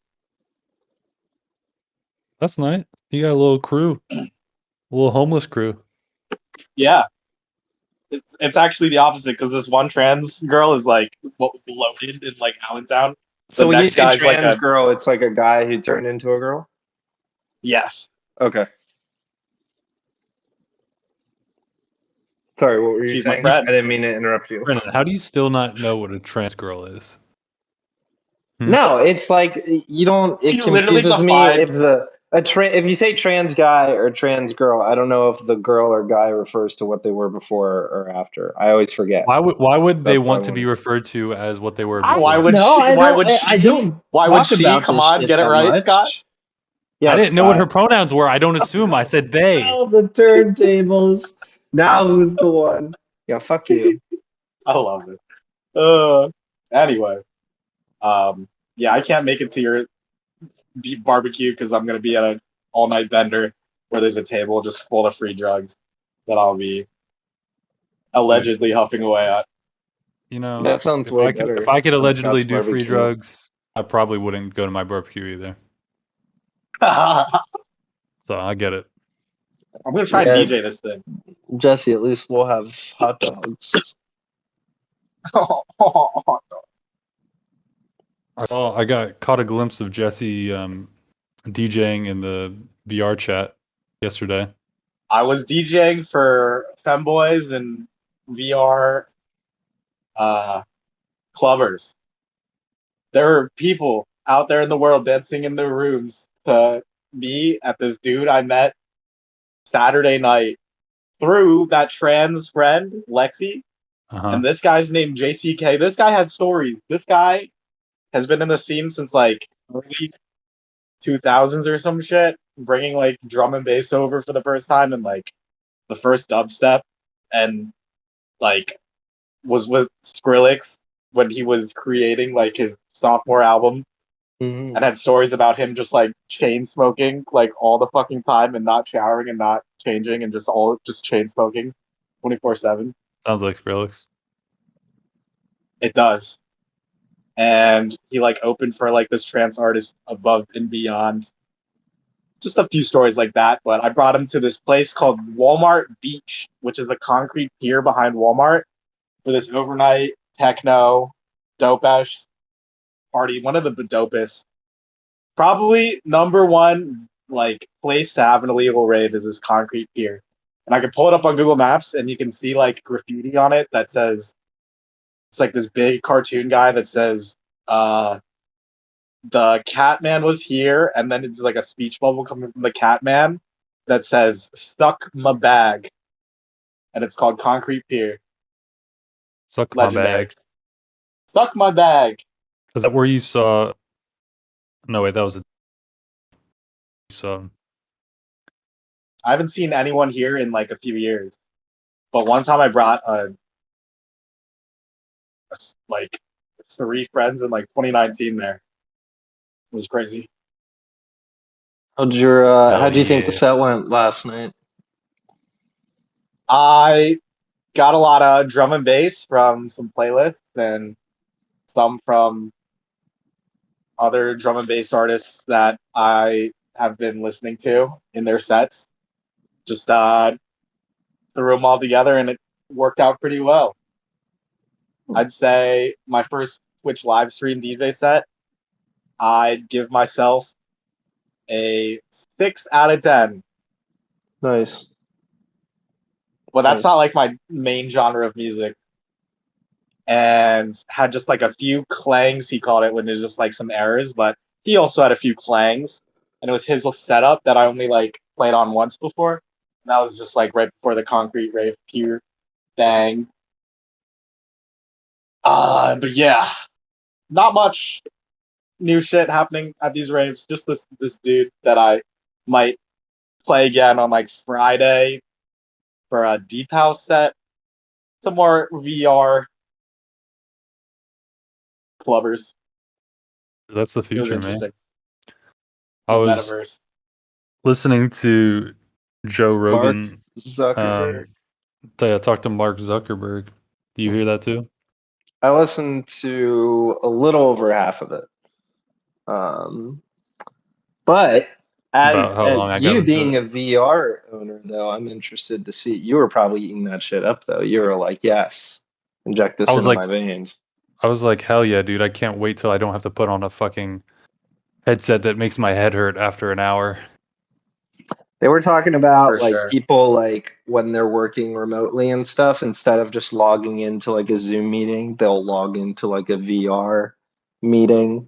[SPEAKER 4] That's nice. You got a little crew, a little homeless crew.
[SPEAKER 2] Yeah, it's actually the opposite because this one trans girl is like loaded in like Allentown.
[SPEAKER 1] So
[SPEAKER 2] The
[SPEAKER 1] when you
[SPEAKER 2] next
[SPEAKER 1] say
[SPEAKER 2] guy's like
[SPEAKER 1] trans
[SPEAKER 2] a
[SPEAKER 1] girl, it's like a guy who turned into a girl?
[SPEAKER 2] yes.
[SPEAKER 1] Okay. Sorry, what were you
[SPEAKER 2] She's my
[SPEAKER 1] saying? I
[SPEAKER 2] friend.
[SPEAKER 1] didn't mean to interrupt you.
[SPEAKER 4] Brennan, how do you still not know what a trans girl is?
[SPEAKER 1] No, it's like you don't. It
[SPEAKER 2] You literally
[SPEAKER 1] confuses me
[SPEAKER 2] defined-
[SPEAKER 1] if you say trans guy or trans girl. I don't know if the girl or guy refers to what they were before or after. I always forget.
[SPEAKER 4] Why would they
[SPEAKER 1] That's why I
[SPEAKER 4] want to be
[SPEAKER 1] wanted-
[SPEAKER 4] referred to as what they were
[SPEAKER 1] I-
[SPEAKER 4] before?
[SPEAKER 2] Why would
[SPEAKER 1] No,
[SPEAKER 2] she?
[SPEAKER 1] I
[SPEAKER 2] Why
[SPEAKER 1] don't-
[SPEAKER 2] would she?
[SPEAKER 1] I don't
[SPEAKER 2] Why would
[SPEAKER 1] talk
[SPEAKER 2] she?
[SPEAKER 1] about
[SPEAKER 2] Come
[SPEAKER 1] this
[SPEAKER 2] on,
[SPEAKER 1] shit
[SPEAKER 2] get it
[SPEAKER 1] that
[SPEAKER 2] right,
[SPEAKER 1] much.
[SPEAKER 2] Scott.
[SPEAKER 1] Yeah,
[SPEAKER 4] I didn't know what her
[SPEAKER 1] Scott.
[SPEAKER 4] pronouns were. I don't assume. I said they.
[SPEAKER 1] Oh, the turntables. Now who's the one? Yeah, fuck you.
[SPEAKER 2] I love it. Anyway, Yeah, I can't make it to your barbecue because I'm gonna be at an all night bender where there's a table just full of free drugs that I'll be allegedly huffing away at.
[SPEAKER 4] You know,
[SPEAKER 1] That sounds
[SPEAKER 4] if
[SPEAKER 1] way
[SPEAKER 4] I could if
[SPEAKER 1] better
[SPEAKER 4] I could
[SPEAKER 1] than
[SPEAKER 4] allegedly
[SPEAKER 1] Scott's
[SPEAKER 4] do free
[SPEAKER 1] barbecue.
[SPEAKER 4] drugs, I probably wouldn't go to my barbecue either. So I get it.
[SPEAKER 2] I'm gonna try and DJ this thing.
[SPEAKER 1] Jesse, at least we'll have hot dogs.
[SPEAKER 4] I got caught a glimpse of Jesse DJing in the VRchat yesterday.
[SPEAKER 2] I was DJing for femboys and VR clubbers. There are people out there in the world dancing in their rooms to me at this dude I met Saturday night through that trans friend, Lexi.
[SPEAKER 4] Uh-huh.
[SPEAKER 2] And this guy's named JCK. This guy had stories. This guy has been in the scene since like early 2000s or some shit, bringing like drum and bass over for the first time and like the first dubstep, and like was with Skrillex when he was creating like his sophomore album,
[SPEAKER 1] Mm-hmm.
[SPEAKER 2] and had stories about him just like chain smoking like all the fucking time and not showering and not changing and just chain smoking 24/7.
[SPEAKER 4] Sounds like Skrillex.
[SPEAKER 2] It does. And he like opened for like this trance artist above and beyond. Just a few stories like that, but I brought him to this place called Walmart Beach, which is a concrete pier behind Walmart for this overnight techno dope-ass party. One of the dopest, probably number one like place to have an illegal rave is this concrete pier. And I can pull it up on Google Maps and you can see like graffiti on it that says, it's like this big cartoon guy that says, the Catman was here, and then it's like a speech bubble coming from the Catman that says "Stuck my bag," and it's called Concrete Pier.
[SPEAKER 4] Suck
[SPEAKER 2] Legendary.
[SPEAKER 4] my bag.
[SPEAKER 2] Stuck my bag.
[SPEAKER 4] Is that where you saw? No, wait, that was a. So
[SPEAKER 2] I haven't seen anyone here in like a few years, but one time I brought like 3 friends in like 2019 there. It was crazy.
[SPEAKER 1] How'd you think the
[SPEAKER 4] yeah.
[SPEAKER 1] set went last night?
[SPEAKER 2] I got a lot of drum and bass from some playlists and some from other drum and bass artists that I have been listening to in their sets. Just threw them all together and it worked out pretty well. I'd say my first Twitch live stream DJ set, I'd give myself a 6 out of 10.
[SPEAKER 1] Nice.
[SPEAKER 2] But that's not like my main genre of music. And had just like a few clangs, he called it, when there's just like some errors, but he also had a few clangs. And it was his setup that I only like played on once before. And that was just like right before the concrete rave, pure bang. But yeah, not much new shit happening at these raves. Just this dude that I might play again on like Friday for a deep house set. Some more VR clubbers.
[SPEAKER 4] That's the
[SPEAKER 2] It was
[SPEAKER 4] future, man.
[SPEAKER 2] interesting.
[SPEAKER 4] I was
[SPEAKER 2] Metaverse.
[SPEAKER 4] listening to Joe Rogan.
[SPEAKER 1] Zuckerberg.
[SPEAKER 4] Talk to Mark Zuckerberg. Do you hear that too?
[SPEAKER 1] I listened to a little over half of it. But
[SPEAKER 4] About how long I got
[SPEAKER 1] you
[SPEAKER 4] into
[SPEAKER 1] being
[SPEAKER 4] it.
[SPEAKER 1] a VR owner, though, I'm interested to see. You were probably eating that shit up, though. You were like, yes, inject this
[SPEAKER 4] I was
[SPEAKER 1] into
[SPEAKER 4] like,
[SPEAKER 1] my veins.
[SPEAKER 4] I was like, hell yeah, dude! I can't wait till I don't have to put on a fucking headset that makes my head hurt after an hour.
[SPEAKER 1] They were talking about
[SPEAKER 2] For
[SPEAKER 1] like
[SPEAKER 2] sure.
[SPEAKER 1] people like when they're working remotely and stuff, instead of just logging into like a Zoom meeting, they'll log into like a VR meeting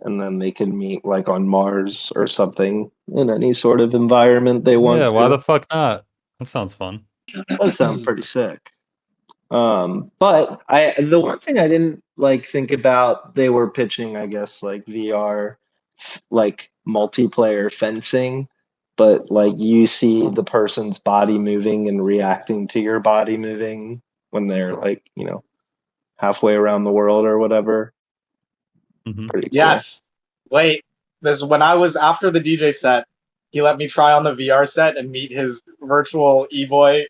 [SPEAKER 1] and then they can meet like on Mars or something in any sort of environment they want
[SPEAKER 4] Yeah, why
[SPEAKER 1] to.
[SPEAKER 4] the fuck not? That sounds fun.
[SPEAKER 1] That sounds pretty sick. But the one thing I didn't like think about, they were pitching, I guess, like VR, like multiplayer fencing, but like you see the person's body moving and reacting to your body moving when they're like, halfway around the world or whatever. Pretty cool.
[SPEAKER 2] Yes. Wait. This when I was after the DJ set, he let me try on the VR set and meet his virtual e-boy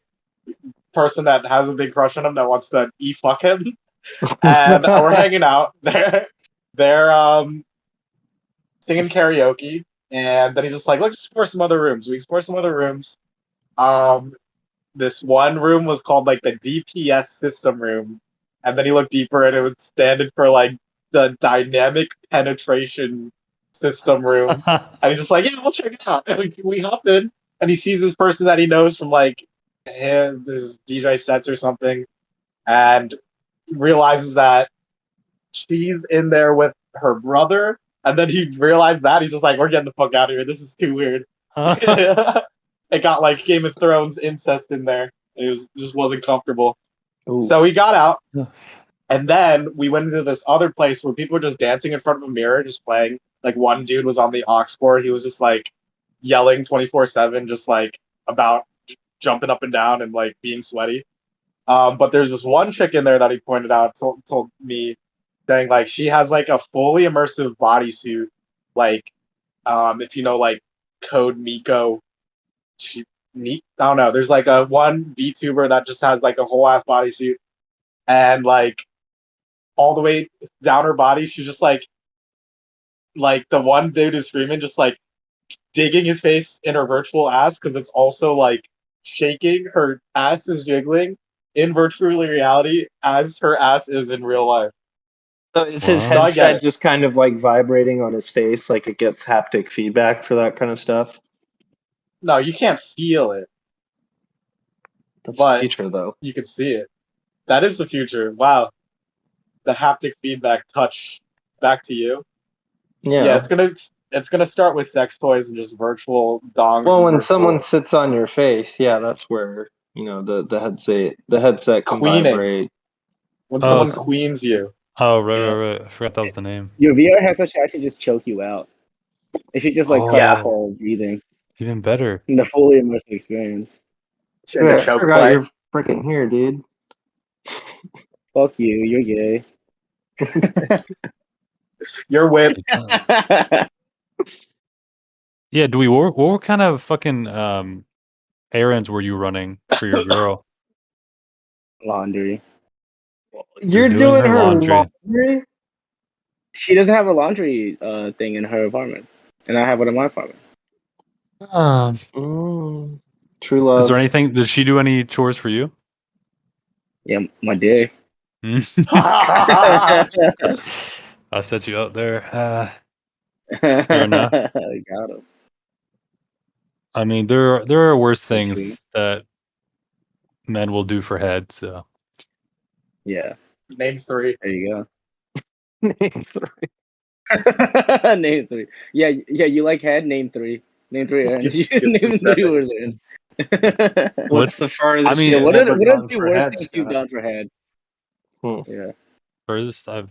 [SPEAKER 2] person that has a big crush on him that wants to e-fuck him. And we're hanging out. They're singing karaoke, and then he's just like, let's explore some other rooms. We explore some other rooms. This one room was called like the DPS system room, and then he looked deeper and it was standing for like the dynamic penetration system room. And he's just like, yeah, we'll check it out. And we hop in, and he sees this person that he knows from like his DJ sets or something, and realizes that she's in there with her brother. And then he realized that he's just like, we're getting the fuck out of here. This is too weird. It got like Game of Thrones incest in there. It just wasn't comfortable.
[SPEAKER 1] Ooh.
[SPEAKER 2] So we got out, and then we went into this other place where people were just dancing in front of a mirror, just playing. Like one dude was on the aux cord. He was just like yelling 24/7, just like about jumping up and down and like being sweaty. But there's this one chick in there that he pointed out, told me, saying like she has like a fully immersive bodysuit, like if you know like Code Miko. I don't know. There's like a one VTuber that just has like a whole ass bodysuit, and like all the way down her body, she's just like the one dude is screaming, just like digging his face in her virtual ass because it's also like shaking. Her ass is jiggling in virtual reality as her ass is in real life.
[SPEAKER 1] So is his
[SPEAKER 4] Wow.
[SPEAKER 1] headset just kind of like vibrating on his face, like it gets haptic feedback for that kind of stuff?
[SPEAKER 2] No, you can't feel it.
[SPEAKER 1] That's
[SPEAKER 2] But
[SPEAKER 1] the future, though.
[SPEAKER 2] you can see it. That is the future. Wow. The haptic feedback touch. Back to you. Yeah, it's gonna start with sex toys and just virtual dong.
[SPEAKER 1] Well, when someone sits on your face, yeah, that's where the headset can
[SPEAKER 2] Queening.
[SPEAKER 1] vibrate.
[SPEAKER 2] When someone queens you.
[SPEAKER 4] Oh, right. I forgot that was the name.
[SPEAKER 3] Your VR headset should actually just choke you out. It should just like cut off all breathing.
[SPEAKER 4] Even better.
[SPEAKER 3] In the fully immersive experience.
[SPEAKER 1] Yeah, I forgot you're freaking here, dude.
[SPEAKER 3] Fuck you, you're gay.
[SPEAKER 2] You're whipped.
[SPEAKER 4] Yeah, what kind of fucking errands were you running for your girl?
[SPEAKER 3] Laundry.
[SPEAKER 1] You're doing her laundry?
[SPEAKER 3] She doesn't have a laundry thing in her apartment, and I have one in my apartment.
[SPEAKER 1] True love.
[SPEAKER 4] Is there anything? Does she do any chores for you?
[SPEAKER 3] Yeah, my dick.
[SPEAKER 4] I set you up there. Fair enough.
[SPEAKER 3] Got him.
[SPEAKER 4] I mean, there are worse things that men will do for head. So
[SPEAKER 3] yeah,
[SPEAKER 2] name 3.
[SPEAKER 3] There you go.
[SPEAKER 1] Name 3.
[SPEAKER 3] Name 3. Yeah. You like head? Name 3. Name 3. Name 3 words in.
[SPEAKER 1] What's the farthest?
[SPEAKER 3] I mean, what are the worst things you've done for head? Yeah.
[SPEAKER 4] First, I've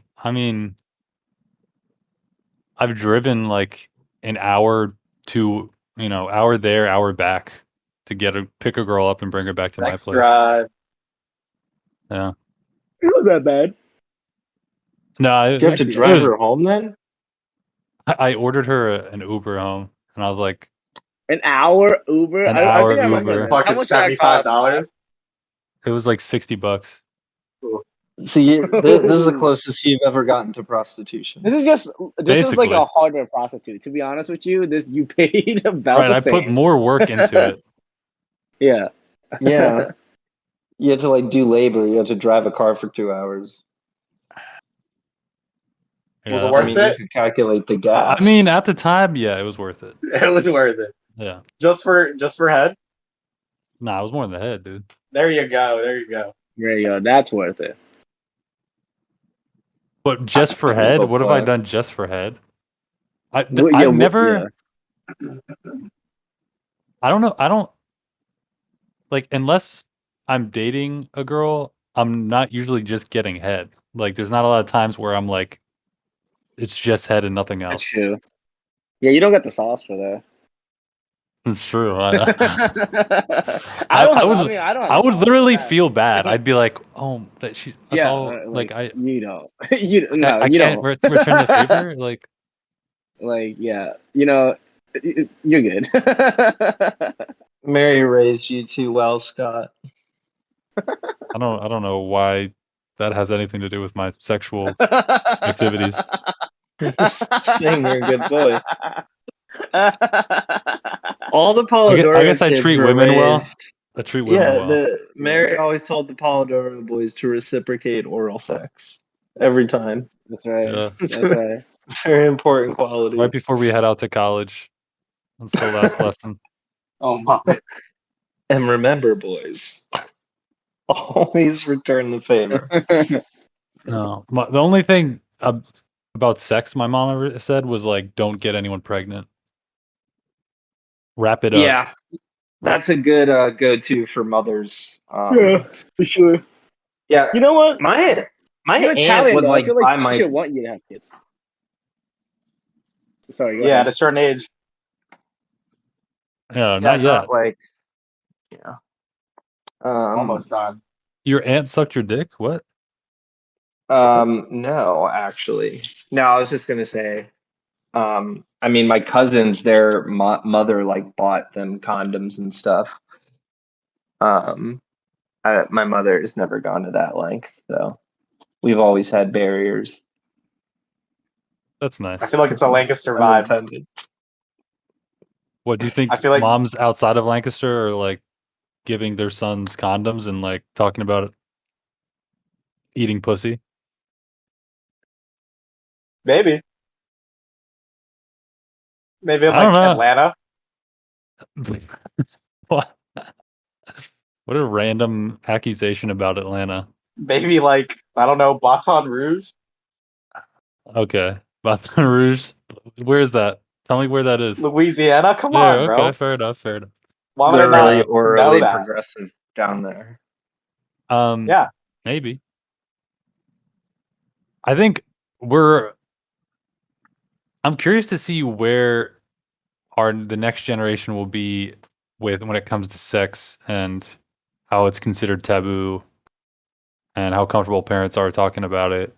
[SPEAKER 4] driven like an hour to hour there, hour back to pick a girl up and bring her back to my place.
[SPEAKER 2] Drive.
[SPEAKER 4] Yeah.
[SPEAKER 3] It wasn't that bad.
[SPEAKER 1] No, you have to drive her home then?
[SPEAKER 4] I ordered her an Uber home, and I was like,
[SPEAKER 3] an hour Uber?
[SPEAKER 4] An hour Uber.
[SPEAKER 2] Fucking $75.
[SPEAKER 4] It was like $60.
[SPEAKER 1] See, this is the closest you've ever gotten to prostitution.
[SPEAKER 3] This is like a harder prostitute. To be honest with you, you paid about the same.
[SPEAKER 4] I put more work into it.
[SPEAKER 3] Yeah.
[SPEAKER 1] Yeah. You had to like do labor. You had to drive a car for 2 hours.
[SPEAKER 2] Yeah. Was it worth it?
[SPEAKER 1] You could calculate the gas.
[SPEAKER 4] I mean, at the time, yeah, it was worth it.
[SPEAKER 2] It was worth it.
[SPEAKER 4] Yeah.
[SPEAKER 2] Just for head?
[SPEAKER 4] Nah, it was more than the head, dude.
[SPEAKER 2] There you go.
[SPEAKER 3] That's worth it.
[SPEAKER 4] But just for head? What have I done just for head? I've never. Yeah. I don't know. I don't like unless I'm dating a girl. I'm not usually just getting head. Like, there's not a lot of times where I'm like, it's just head and nothing else.
[SPEAKER 3] That's true. Yeah, you don't get the sauce for that.
[SPEAKER 4] It's true.
[SPEAKER 3] I
[SPEAKER 4] I was,
[SPEAKER 3] mean, I don't have
[SPEAKER 4] I
[SPEAKER 3] a
[SPEAKER 4] would
[SPEAKER 3] problem
[SPEAKER 4] literally
[SPEAKER 3] with that.
[SPEAKER 4] feel bad. I'd be like, oh, that's
[SPEAKER 3] Yeah,
[SPEAKER 4] all. Like
[SPEAKER 3] you know, no,
[SPEAKER 4] I
[SPEAKER 3] you
[SPEAKER 4] can't
[SPEAKER 3] don't.
[SPEAKER 4] return the favor. Like
[SPEAKER 3] Like, yeah, you know, you're good.
[SPEAKER 1] Mary raised you too well, Scott.
[SPEAKER 4] I don't know why that has anything to do with my sexual activities.
[SPEAKER 1] Just saying you're a good boy. All the
[SPEAKER 4] I
[SPEAKER 1] Polidoro
[SPEAKER 4] guess I
[SPEAKER 1] kids
[SPEAKER 4] treat
[SPEAKER 1] were
[SPEAKER 4] women well.
[SPEAKER 1] raised.
[SPEAKER 4] I treat women
[SPEAKER 1] Yeah,
[SPEAKER 4] well.
[SPEAKER 1] Mary always told the Polidoro boys to reciprocate oral sex every time.
[SPEAKER 3] That's right.
[SPEAKER 4] Yeah.
[SPEAKER 1] It's
[SPEAKER 3] That's
[SPEAKER 1] a
[SPEAKER 3] right.
[SPEAKER 1] very important quality.
[SPEAKER 4] Right before we head out to college, that's the last lesson.
[SPEAKER 2] Oh my.
[SPEAKER 1] And remember, boys, always return the favor.
[SPEAKER 4] No, the only thing about sex my mom ever said was like, don't get anyone pregnant. Wrap it up.
[SPEAKER 1] Yeah, that's a good go-to for mothers.
[SPEAKER 3] Yeah, for sure.
[SPEAKER 1] Yeah,
[SPEAKER 3] You know what?
[SPEAKER 1] my
[SPEAKER 3] You're
[SPEAKER 1] aunt
[SPEAKER 3] Italian,
[SPEAKER 1] would
[SPEAKER 3] though. I
[SPEAKER 1] like
[SPEAKER 3] feel
[SPEAKER 1] buy
[SPEAKER 3] like she
[SPEAKER 1] my.
[SPEAKER 3] should want you to have kids. Sorry, go
[SPEAKER 2] Yeah, at
[SPEAKER 3] ahead.
[SPEAKER 2] a certain age.
[SPEAKER 4] Yeah,
[SPEAKER 1] Yeah,
[SPEAKER 4] not yet.
[SPEAKER 1] not like. Yeah.
[SPEAKER 2] Almost done.
[SPEAKER 4] Your aunt sucked your dick? What?
[SPEAKER 1] No, actually. No, I was just gonna say. I mean, my cousins, their mother like bought them condoms and stuff. Um, my mother has never gone to that length, so we've always had barriers.
[SPEAKER 4] That's nice.
[SPEAKER 2] I feel like it's a Lancaster vibe.
[SPEAKER 1] Unintended.
[SPEAKER 4] What do you think?
[SPEAKER 2] I feel like-
[SPEAKER 4] moms outside of Lancaster are like giving their sons condoms and like talking about eating pussy?
[SPEAKER 2] Maybe. Maybe in
[SPEAKER 4] I don't
[SPEAKER 2] like
[SPEAKER 4] know.
[SPEAKER 2] Atlanta.
[SPEAKER 4] What? What a random accusation about Atlanta.
[SPEAKER 2] Maybe like, I don't know, Baton Rouge.
[SPEAKER 4] Okay, Baton Rouge. Where is that? Tell me where that is.
[SPEAKER 2] Louisiana? Come
[SPEAKER 4] Yeah,
[SPEAKER 2] on, bro.
[SPEAKER 4] okay, fair enough, fair enough.
[SPEAKER 2] Why would I
[SPEAKER 1] They're
[SPEAKER 2] not
[SPEAKER 1] really
[SPEAKER 2] know
[SPEAKER 1] orally
[SPEAKER 2] that?
[SPEAKER 1] progressive down there.
[SPEAKER 2] Yeah.
[SPEAKER 4] Maybe. I think I'm curious to see where the next generation will be with when it comes to sex and how it's considered taboo and how comfortable parents are talking about it.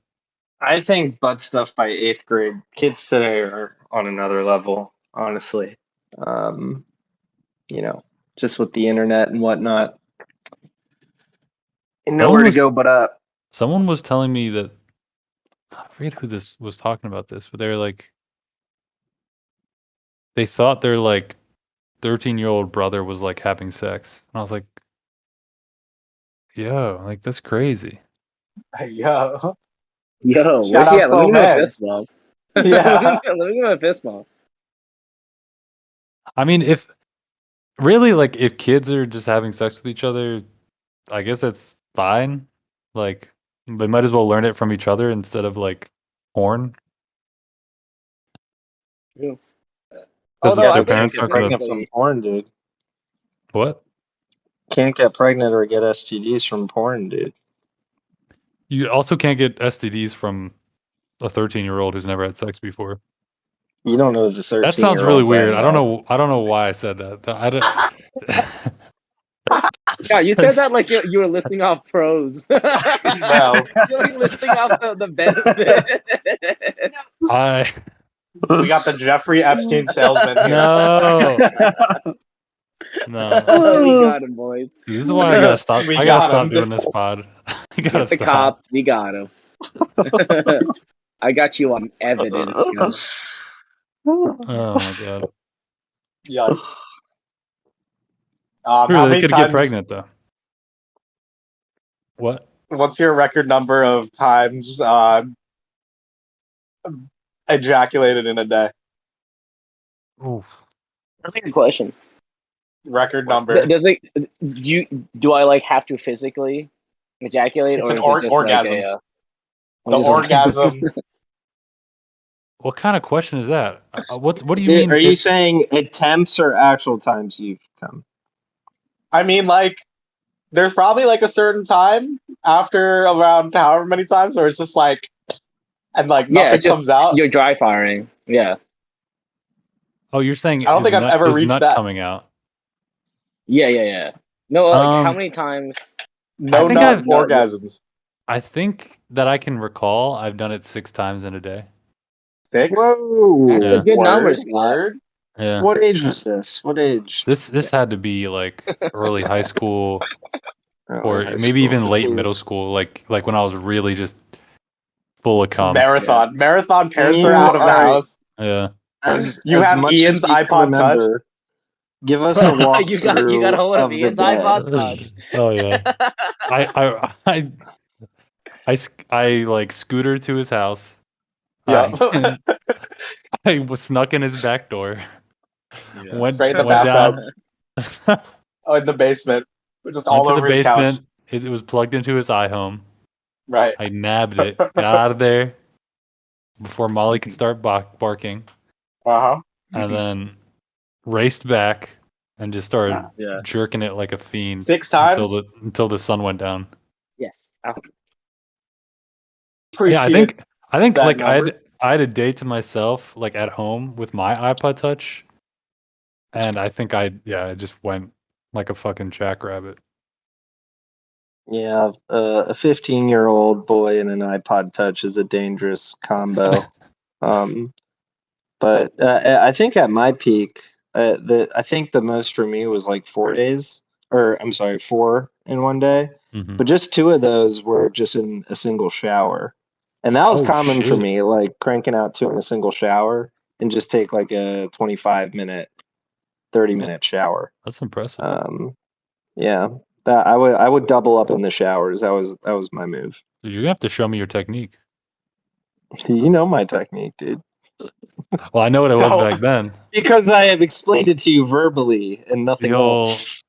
[SPEAKER 1] I think butt stuff by 8th grade. Kids today are on another level, honestly. You know, just with the internet and whatnot. And nowhere to go but up.
[SPEAKER 4] Someone was telling me that, I forget who this was talking about this, but they were like, they thought their like 13-year-old brother was like having sex. And I was like, yo, like that's crazy.
[SPEAKER 2] Yo.
[SPEAKER 3] Yo,
[SPEAKER 2] Shout
[SPEAKER 3] where's
[SPEAKER 2] out
[SPEAKER 3] he at? Let me
[SPEAKER 2] Soul
[SPEAKER 3] give him a
[SPEAKER 2] Man.
[SPEAKER 3] fist bump.
[SPEAKER 2] Yeah.
[SPEAKER 3] Let me give him a fist bump.
[SPEAKER 4] I mean, if kids are just having sex with each other, I guess that's fine. Like, they might as well learn it from each other instead of like porn.
[SPEAKER 3] Yeah.
[SPEAKER 4] Because
[SPEAKER 3] Although I
[SPEAKER 4] their
[SPEAKER 3] guess
[SPEAKER 1] Can't
[SPEAKER 4] parents
[SPEAKER 1] get
[SPEAKER 4] aren't gonna.
[SPEAKER 1] pregnant from porn, dude.
[SPEAKER 4] What?
[SPEAKER 1] Can't get pregnant or get STDs from porn, dude.
[SPEAKER 4] You also can't get STDs from a 13-year-old who's never had sex before.
[SPEAKER 1] You don't know the 13-year-olds.
[SPEAKER 4] That sounds really weird. I don't
[SPEAKER 1] know.
[SPEAKER 4] know why I said that. I don't.
[SPEAKER 3] Yeah, you said that like you were listing off pros.
[SPEAKER 2] No.
[SPEAKER 3] You're like listing off the benefit.
[SPEAKER 2] We got the Jeffrey Epstein salesman here.
[SPEAKER 4] No. No.
[SPEAKER 3] We got him, boys.
[SPEAKER 4] Dude, this is why I gotta stop.
[SPEAKER 2] We
[SPEAKER 4] I gotta
[SPEAKER 2] got
[SPEAKER 4] stop
[SPEAKER 2] him.
[SPEAKER 4] doing this pod. I gotta
[SPEAKER 3] Get the
[SPEAKER 4] stop.
[SPEAKER 3] cops. We got him. I got you on evidence. Yo.
[SPEAKER 4] Oh my god.
[SPEAKER 2] Yikes.
[SPEAKER 4] True,
[SPEAKER 2] How
[SPEAKER 4] they
[SPEAKER 2] many
[SPEAKER 4] could
[SPEAKER 2] times?
[SPEAKER 4] get pregnant though. What?
[SPEAKER 2] What's your record number of times ejaculated in a day?
[SPEAKER 4] Oof.
[SPEAKER 3] That's a good question.
[SPEAKER 2] Record number.
[SPEAKER 3] Does it? Do I like have to physically ejaculate,
[SPEAKER 2] It's
[SPEAKER 3] or
[SPEAKER 2] an
[SPEAKER 3] is it just
[SPEAKER 2] orgasm.
[SPEAKER 3] like a?
[SPEAKER 2] The orgasm.
[SPEAKER 4] What kind of question is that? What do you mean?
[SPEAKER 1] Are you saying attempts or actual times you've come?
[SPEAKER 2] I mean, like, there's probably like a certain time after around however many times, or it's just like, and like nothing
[SPEAKER 3] just
[SPEAKER 2] comes out.
[SPEAKER 3] you're dry firing. Yeah.
[SPEAKER 4] Oh, you're saying
[SPEAKER 2] I don't think I've ever
[SPEAKER 4] his
[SPEAKER 2] reached
[SPEAKER 4] nut
[SPEAKER 2] that.
[SPEAKER 4] coming out?
[SPEAKER 3] Yeah. No, like how many times?
[SPEAKER 2] No
[SPEAKER 4] think
[SPEAKER 2] nut
[SPEAKER 4] I've-
[SPEAKER 2] orgasms.
[SPEAKER 4] I think that I can recall I've done it 6 times in a day.
[SPEAKER 2] 6?
[SPEAKER 1] Whoa.
[SPEAKER 3] That's
[SPEAKER 4] Yeah.
[SPEAKER 3] a good number,
[SPEAKER 2] Word,
[SPEAKER 3] Scott.
[SPEAKER 2] word.
[SPEAKER 4] Yeah.
[SPEAKER 1] What age was this? What age?
[SPEAKER 4] This had to be like early high school or
[SPEAKER 1] High
[SPEAKER 4] maybe
[SPEAKER 1] school.
[SPEAKER 4] even late middle school, like when I was really just full of cum.
[SPEAKER 2] Marathon. Marathon parents are
[SPEAKER 1] You
[SPEAKER 2] out of the
[SPEAKER 1] are-
[SPEAKER 2] house.
[SPEAKER 4] Yeah.
[SPEAKER 2] You have
[SPEAKER 1] much
[SPEAKER 2] Ian's
[SPEAKER 1] as you can
[SPEAKER 2] iPod Touch?
[SPEAKER 1] remember, give us a walkthrough
[SPEAKER 3] you got a hold of
[SPEAKER 1] the
[SPEAKER 3] Ian's
[SPEAKER 1] day.
[SPEAKER 3] iPod Touch.
[SPEAKER 4] Oh yeah. I like scootered to his house.
[SPEAKER 2] Yeah.
[SPEAKER 4] I was snuck in his back door. Went
[SPEAKER 2] Straight in the
[SPEAKER 4] went
[SPEAKER 2] bathtub.
[SPEAKER 4] down.
[SPEAKER 2] Oh, in the basement. Just
[SPEAKER 4] Went
[SPEAKER 2] all
[SPEAKER 4] to the
[SPEAKER 2] over his couch.
[SPEAKER 4] basement. It was plugged into his iHome.
[SPEAKER 2] Right.
[SPEAKER 4] I nabbed it. Got out of there before Molly could start barking,
[SPEAKER 2] Uh-huh.
[SPEAKER 4] and then raced back and just started
[SPEAKER 3] Yeah.
[SPEAKER 4] jerking it like a fiend
[SPEAKER 2] 6 times?
[SPEAKER 4] until the sun went down.
[SPEAKER 3] Yes.
[SPEAKER 4] Yeah, I think
[SPEAKER 2] that
[SPEAKER 4] like
[SPEAKER 2] number.
[SPEAKER 4] I had a day to myself, like at home with my iPod Touch, and I think I just went like a fucking jackrabbit.
[SPEAKER 1] Yeah, a 15-year-old boy and an iPod Touch is a dangerous combo. But I think at my peak, I think the most for me was like 4 days, or I'm sorry, 4 in one day.
[SPEAKER 4] Mhm.
[SPEAKER 1] But just 2 of those were just in a single shower, and that was
[SPEAKER 4] Oh,
[SPEAKER 1] common for
[SPEAKER 4] shit.
[SPEAKER 1] me, like cranking out 2 in a single shower and just take like a 25-minute, 30-minute shower.
[SPEAKER 4] That's impressive.
[SPEAKER 1] Yeah, that I would double up in the showers. That was my move.
[SPEAKER 4] Dude, you're gonna have to show me your technique.
[SPEAKER 1] You know my technique, dude.
[SPEAKER 4] Well, I know what it was
[SPEAKER 2] No.
[SPEAKER 4] back then.
[SPEAKER 1] Because I have explained it to you verbally and nothing
[SPEAKER 4] The
[SPEAKER 1] else.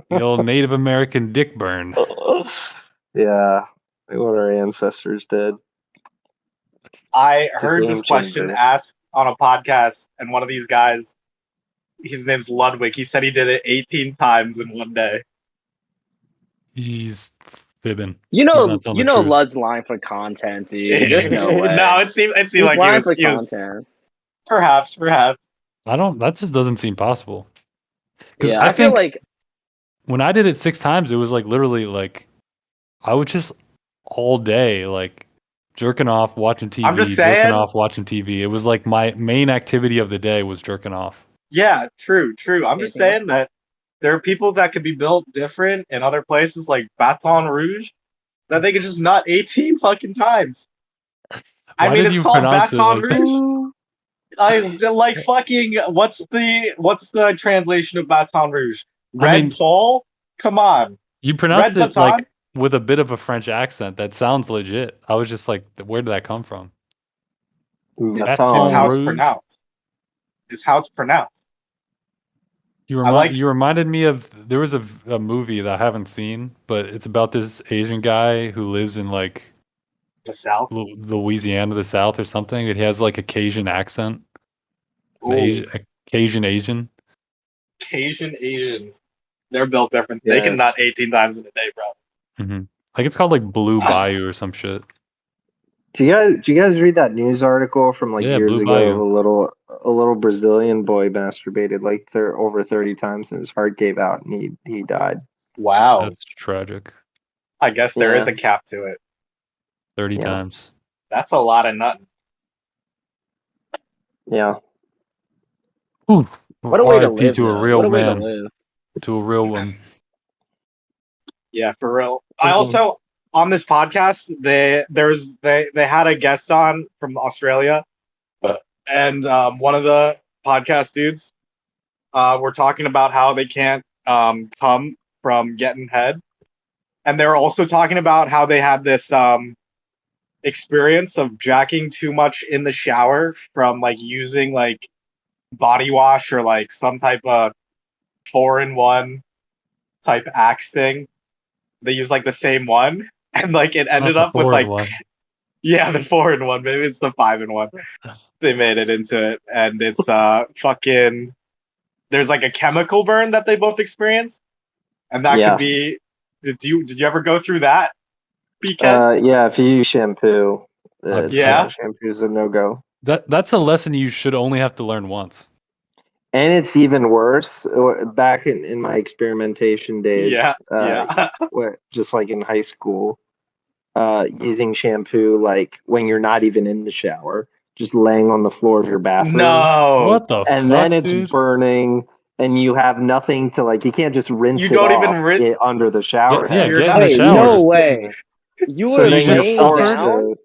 [SPEAKER 4] the old Native American dick burn.
[SPEAKER 1] Yeah, like what our ancestors did.
[SPEAKER 2] I
[SPEAKER 1] It's a
[SPEAKER 2] heard
[SPEAKER 1] game
[SPEAKER 2] this question
[SPEAKER 1] changer.
[SPEAKER 2] asked on a podcast, and one of these guys, his name's Ludwig, he said he did it 18 times in one day.
[SPEAKER 4] He's fibbing.
[SPEAKER 3] You
[SPEAKER 4] He's
[SPEAKER 3] know,
[SPEAKER 4] not telling the truth.
[SPEAKER 3] Lud's line for content, dude. There's no way.
[SPEAKER 2] No, it seemed
[SPEAKER 3] He's
[SPEAKER 2] like
[SPEAKER 3] lying for
[SPEAKER 2] he was
[SPEAKER 3] content.
[SPEAKER 2] perhaps.
[SPEAKER 4] That just doesn't seem possible. Because
[SPEAKER 3] Yeah,
[SPEAKER 4] I
[SPEAKER 3] I feel
[SPEAKER 4] think
[SPEAKER 3] like
[SPEAKER 4] when I did it 6 times, it was like literally like I would just all day like jerking off, watching TV,
[SPEAKER 2] I'm just
[SPEAKER 4] jerking
[SPEAKER 2] saying.
[SPEAKER 4] off, watching TV. It was like my main activity of the day was jerking off.
[SPEAKER 2] Yeah, true. I'm just
[SPEAKER 3] Anything
[SPEAKER 2] saying that there are people that could be built different in other places like Baton Rouge that they could just nut 18 fucking times. I
[SPEAKER 4] Why
[SPEAKER 2] mean,
[SPEAKER 4] did
[SPEAKER 2] it's
[SPEAKER 4] you
[SPEAKER 2] called
[SPEAKER 4] pronounce it
[SPEAKER 2] Baton
[SPEAKER 4] like that?
[SPEAKER 2] Rouge. I like fucking. What's the translation of Baton Rouge?
[SPEAKER 4] I
[SPEAKER 2] Red
[SPEAKER 4] mean-
[SPEAKER 2] Pole? Come on.
[SPEAKER 4] You pronounced
[SPEAKER 2] Red
[SPEAKER 4] it
[SPEAKER 2] baton?
[SPEAKER 4] like with a bit of a French accent. That sounds legit. I was just like, where did that come from?
[SPEAKER 2] It's
[SPEAKER 1] Baton
[SPEAKER 2] how it's
[SPEAKER 4] Rouge?
[SPEAKER 2] pronounced. It's how it's pronounced.
[SPEAKER 4] You reminded me of there was a movie that I haven't seen, but it's about this Asian guy who lives in like
[SPEAKER 2] The South.
[SPEAKER 4] Louisiana, the South, or something. And he has like a Cajun accent,
[SPEAKER 2] Ooh,
[SPEAKER 4] Cajun Asian.
[SPEAKER 2] Cajun Asians. They're built different. They can
[SPEAKER 1] Yes.
[SPEAKER 2] nut 18 times in a day, bro.
[SPEAKER 4] Mm-hmm. Like it's called like Blue Bayou or some shit.
[SPEAKER 1] Do you guys read that news article from like
[SPEAKER 4] Yeah,
[SPEAKER 1] years
[SPEAKER 4] Blue
[SPEAKER 1] ago
[SPEAKER 4] Bayou.
[SPEAKER 1] of a little Brazilian boy masturbated like over 30 times and his heart gave out and he died.
[SPEAKER 2] Wow.
[SPEAKER 4] That's tragic.
[SPEAKER 2] I guess there is
[SPEAKER 1] Yeah.
[SPEAKER 2] a cap to it.
[SPEAKER 4] 30
[SPEAKER 1] Yeah.
[SPEAKER 4] times.
[SPEAKER 2] That's a lot of nutting.
[SPEAKER 1] Yeah.
[SPEAKER 4] Ooh,
[SPEAKER 3] what a way to
[SPEAKER 4] RIP
[SPEAKER 3] live.
[SPEAKER 4] to a
[SPEAKER 3] though.
[SPEAKER 4] real
[SPEAKER 3] What a way to
[SPEAKER 4] man,
[SPEAKER 3] live.
[SPEAKER 4] to a real one.
[SPEAKER 2] Yeah, for real. I also on this podcast they had a guest on from Australia, and one of the podcast dudes were talking about how they can't come from getting head, and they were also talking about how they had this experience of jacking too much in the shower from like using like body wash or like some type of 4-in-1 type axe thing. They use like the same one, and like it ended
[SPEAKER 4] Not
[SPEAKER 2] up
[SPEAKER 4] the
[SPEAKER 2] with like
[SPEAKER 4] forward one.
[SPEAKER 2] yeah, the 4-in-1. Maybe it's the 5-in-1. They made it into it, and it's fucking. There's like a chemical burn that they both experienced, and that
[SPEAKER 1] Yeah.
[SPEAKER 2] could be. Did you ever go through that, BK?
[SPEAKER 1] Yeah, if you use shampoo,
[SPEAKER 2] Yeah.
[SPEAKER 1] shampoo's a no-go.
[SPEAKER 4] That's a lesson you should only have to learn once.
[SPEAKER 1] And it's even worse. Back in my experimentation
[SPEAKER 2] Yeah,
[SPEAKER 1] days,
[SPEAKER 2] yeah.
[SPEAKER 1] just like in high school, using shampoo like when you're not even in the shower, just laying on the floor of your bathroom,
[SPEAKER 2] No,
[SPEAKER 4] What the
[SPEAKER 1] and
[SPEAKER 4] fuck,
[SPEAKER 1] then it's
[SPEAKER 4] dude?
[SPEAKER 1] burning, and you have nothing to like. You can't just rinse
[SPEAKER 2] you
[SPEAKER 1] it
[SPEAKER 2] don't even
[SPEAKER 1] off
[SPEAKER 2] rinse.
[SPEAKER 1] under the shower
[SPEAKER 4] Yeah,
[SPEAKER 1] head.
[SPEAKER 2] You're
[SPEAKER 4] get in
[SPEAKER 2] not
[SPEAKER 4] the
[SPEAKER 3] Wait,
[SPEAKER 1] So you're
[SPEAKER 4] shower.
[SPEAKER 3] no
[SPEAKER 1] just sitting
[SPEAKER 3] way.
[SPEAKER 1] there.
[SPEAKER 3] You
[SPEAKER 1] So
[SPEAKER 3] were
[SPEAKER 4] You
[SPEAKER 1] then you're
[SPEAKER 4] just
[SPEAKER 3] laying
[SPEAKER 1] forced
[SPEAKER 4] suffered?
[SPEAKER 3] down?
[SPEAKER 1] to.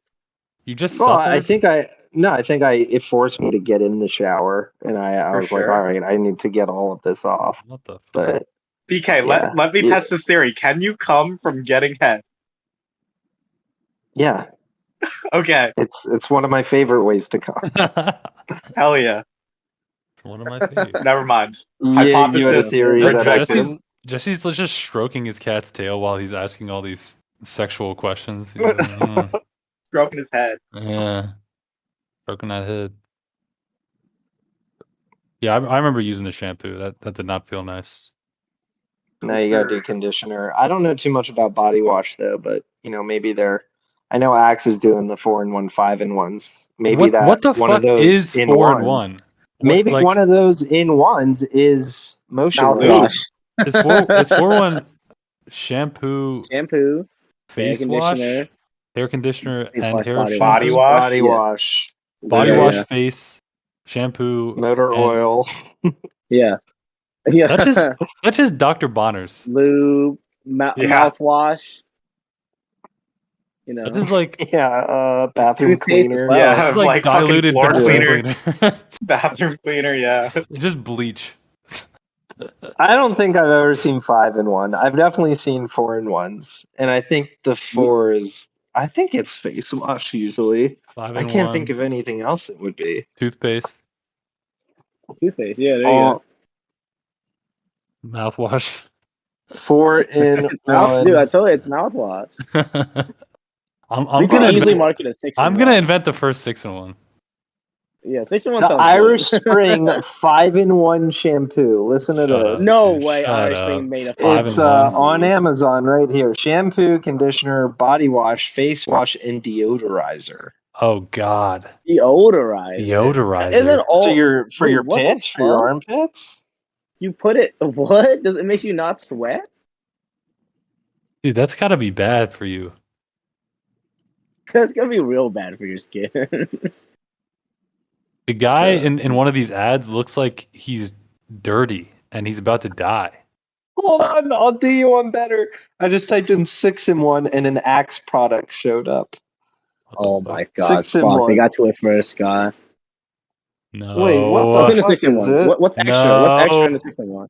[SPEAKER 4] You just
[SPEAKER 1] Well, I
[SPEAKER 4] suffered?
[SPEAKER 1] think I no, I think it forced me to get in the shower, and I
[SPEAKER 2] For
[SPEAKER 1] was like, all
[SPEAKER 2] sure.
[SPEAKER 1] right, I need to get all of this off.
[SPEAKER 4] What the fuck?
[SPEAKER 1] But
[SPEAKER 2] BK,
[SPEAKER 1] yeah,
[SPEAKER 2] let me
[SPEAKER 1] yeah,
[SPEAKER 2] test this theory. Can you come from getting head?
[SPEAKER 1] yeah,
[SPEAKER 2] Okay,
[SPEAKER 1] it's one of my favorite ways to come.
[SPEAKER 2] hell yeah.
[SPEAKER 4] It's one of my faves.
[SPEAKER 2] Never mind.
[SPEAKER 1] You had a
[SPEAKER 2] Hypothesis
[SPEAKER 1] theory that I
[SPEAKER 2] rejected.
[SPEAKER 4] Jesse's just stroking his cat's tail while he's asking all these sexual questions. He's like,
[SPEAKER 2] Stroking his head.
[SPEAKER 4] yeah, stroking that head. Yeah, I remember using the shampoo. That did not feel nice.
[SPEAKER 1] Now you gotta do conditioner. I don't know too much about body wash though, but maybe they're. I know Axe is doing the 4-in-1, 5-in-1s. Maybe
[SPEAKER 4] What
[SPEAKER 1] that
[SPEAKER 4] the
[SPEAKER 1] one of
[SPEAKER 4] fuck
[SPEAKER 1] those
[SPEAKER 4] is
[SPEAKER 1] in
[SPEAKER 4] 4-in-1?
[SPEAKER 1] ones.
[SPEAKER 4] What
[SPEAKER 1] Maybe one
[SPEAKER 4] like
[SPEAKER 1] of those in ones is motion
[SPEAKER 3] Mouthwash.
[SPEAKER 1] lotion.
[SPEAKER 4] is 4-in-1 shampoo,
[SPEAKER 3] Shampoo, hair
[SPEAKER 4] face wash,
[SPEAKER 3] conditioner,
[SPEAKER 4] hair conditioner,
[SPEAKER 3] face
[SPEAKER 4] and
[SPEAKER 3] wash,
[SPEAKER 4] hair
[SPEAKER 3] body
[SPEAKER 2] Body
[SPEAKER 4] shampoo?
[SPEAKER 2] wash.
[SPEAKER 1] Body
[SPEAKER 3] Yeah.
[SPEAKER 1] wash,
[SPEAKER 4] Body
[SPEAKER 3] Yeah,
[SPEAKER 4] wash,
[SPEAKER 3] yeah.
[SPEAKER 4] face, shampoo,
[SPEAKER 1] motor
[SPEAKER 4] and
[SPEAKER 1] oil.
[SPEAKER 3] Yeah. Yeah.
[SPEAKER 4] that's just Dr. Bonner's.
[SPEAKER 3] Lube,
[SPEAKER 2] Yeah.
[SPEAKER 3] mouthwash,
[SPEAKER 4] That is like
[SPEAKER 1] Yeah, bathroom
[SPEAKER 3] toothpaste as
[SPEAKER 1] cleaner.
[SPEAKER 3] well.
[SPEAKER 4] this
[SPEAKER 2] Yeah,
[SPEAKER 4] is like
[SPEAKER 2] like fucking
[SPEAKER 4] diluted
[SPEAKER 2] floor
[SPEAKER 4] bathroom
[SPEAKER 2] cleaner.
[SPEAKER 4] cleaner.
[SPEAKER 2] Bathroom cleaner, yeah.
[SPEAKER 4] Just bleach.
[SPEAKER 1] I don't think I've ever seen 5-in-1. I've definitely seen 4-in-1s, and I think the four is. I think it's face wash usually.
[SPEAKER 4] Five
[SPEAKER 1] I
[SPEAKER 4] in
[SPEAKER 1] can't think
[SPEAKER 4] one
[SPEAKER 1] of anything else it would be.
[SPEAKER 4] toothpaste,
[SPEAKER 3] Toothpaste, yeah, there you go.
[SPEAKER 1] All
[SPEAKER 4] mouthwash.
[SPEAKER 3] Dude, I4-in-1. told you it's mouthwash.
[SPEAKER 4] I'm
[SPEAKER 3] We could
[SPEAKER 4] gonna
[SPEAKER 3] easily
[SPEAKER 4] invent,
[SPEAKER 3] market a 6-in-1.
[SPEAKER 4] I'm gonna invent the first 6-in-1.
[SPEAKER 3] Yeah, 6-in-1
[SPEAKER 1] The
[SPEAKER 3] sounds
[SPEAKER 1] Irish
[SPEAKER 3] good.
[SPEAKER 1] Spring 5-in-1 shampoo. Listen to
[SPEAKER 4] Shut up,
[SPEAKER 1] this.
[SPEAKER 3] No
[SPEAKER 4] dude.
[SPEAKER 3] way
[SPEAKER 4] Shut
[SPEAKER 3] Irish
[SPEAKER 4] up.
[SPEAKER 3] Spring made a
[SPEAKER 4] Five
[SPEAKER 1] It's
[SPEAKER 4] in one.
[SPEAKER 1] on Amazon right here. Shampoo, conditioner, body wash, face wash, and deodorizer.
[SPEAKER 4] Oh God.
[SPEAKER 3] Deodorizer.
[SPEAKER 4] Deodorizer.
[SPEAKER 3] Isn't all
[SPEAKER 1] So for
[SPEAKER 3] wait,
[SPEAKER 1] your
[SPEAKER 3] what the
[SPEAKER 1] pits, for your
[SPEAKER 3] fuck?
[SPEAKER 1] armpits.
[SPEAKER 3] You put it what? Does it make you not sweat?
[SPEAKER 4] Dude, that's gotta be bad for you.
[SPEAKER 3] That's gonna be real bad for your skin.
[SPEAKER 4] The guy in one of these ads looks like he's dirty and he's about to die.
[SPEAKER 1] Hold on, I'll do you one better. I just typed in 6-in-1 and an Axe product showed up.
[SPEAKER 4] What the
[SPEAKER 3] Oh
[SPEAKER 4] fuck?
[SPEAKER 3] my god,
[SPEAKER 1] 6-in-1.
[SPEAKER 3] fuck. They got to it first, guy.
[SPEAKER 1] Wait, what
[SPEAKER 4] No.
[SPEAKER 1] the
[SPEAKER 3] What's in the
[SPEAKER 1] fuck is
[SPEAKER 3] 6-in-1?
[SPEAKER 1] it?
[SPEAKER 3] What's extra? What's extra in
[SPEAKER 4] No.
[SPEAKER 3] the 6-in-1?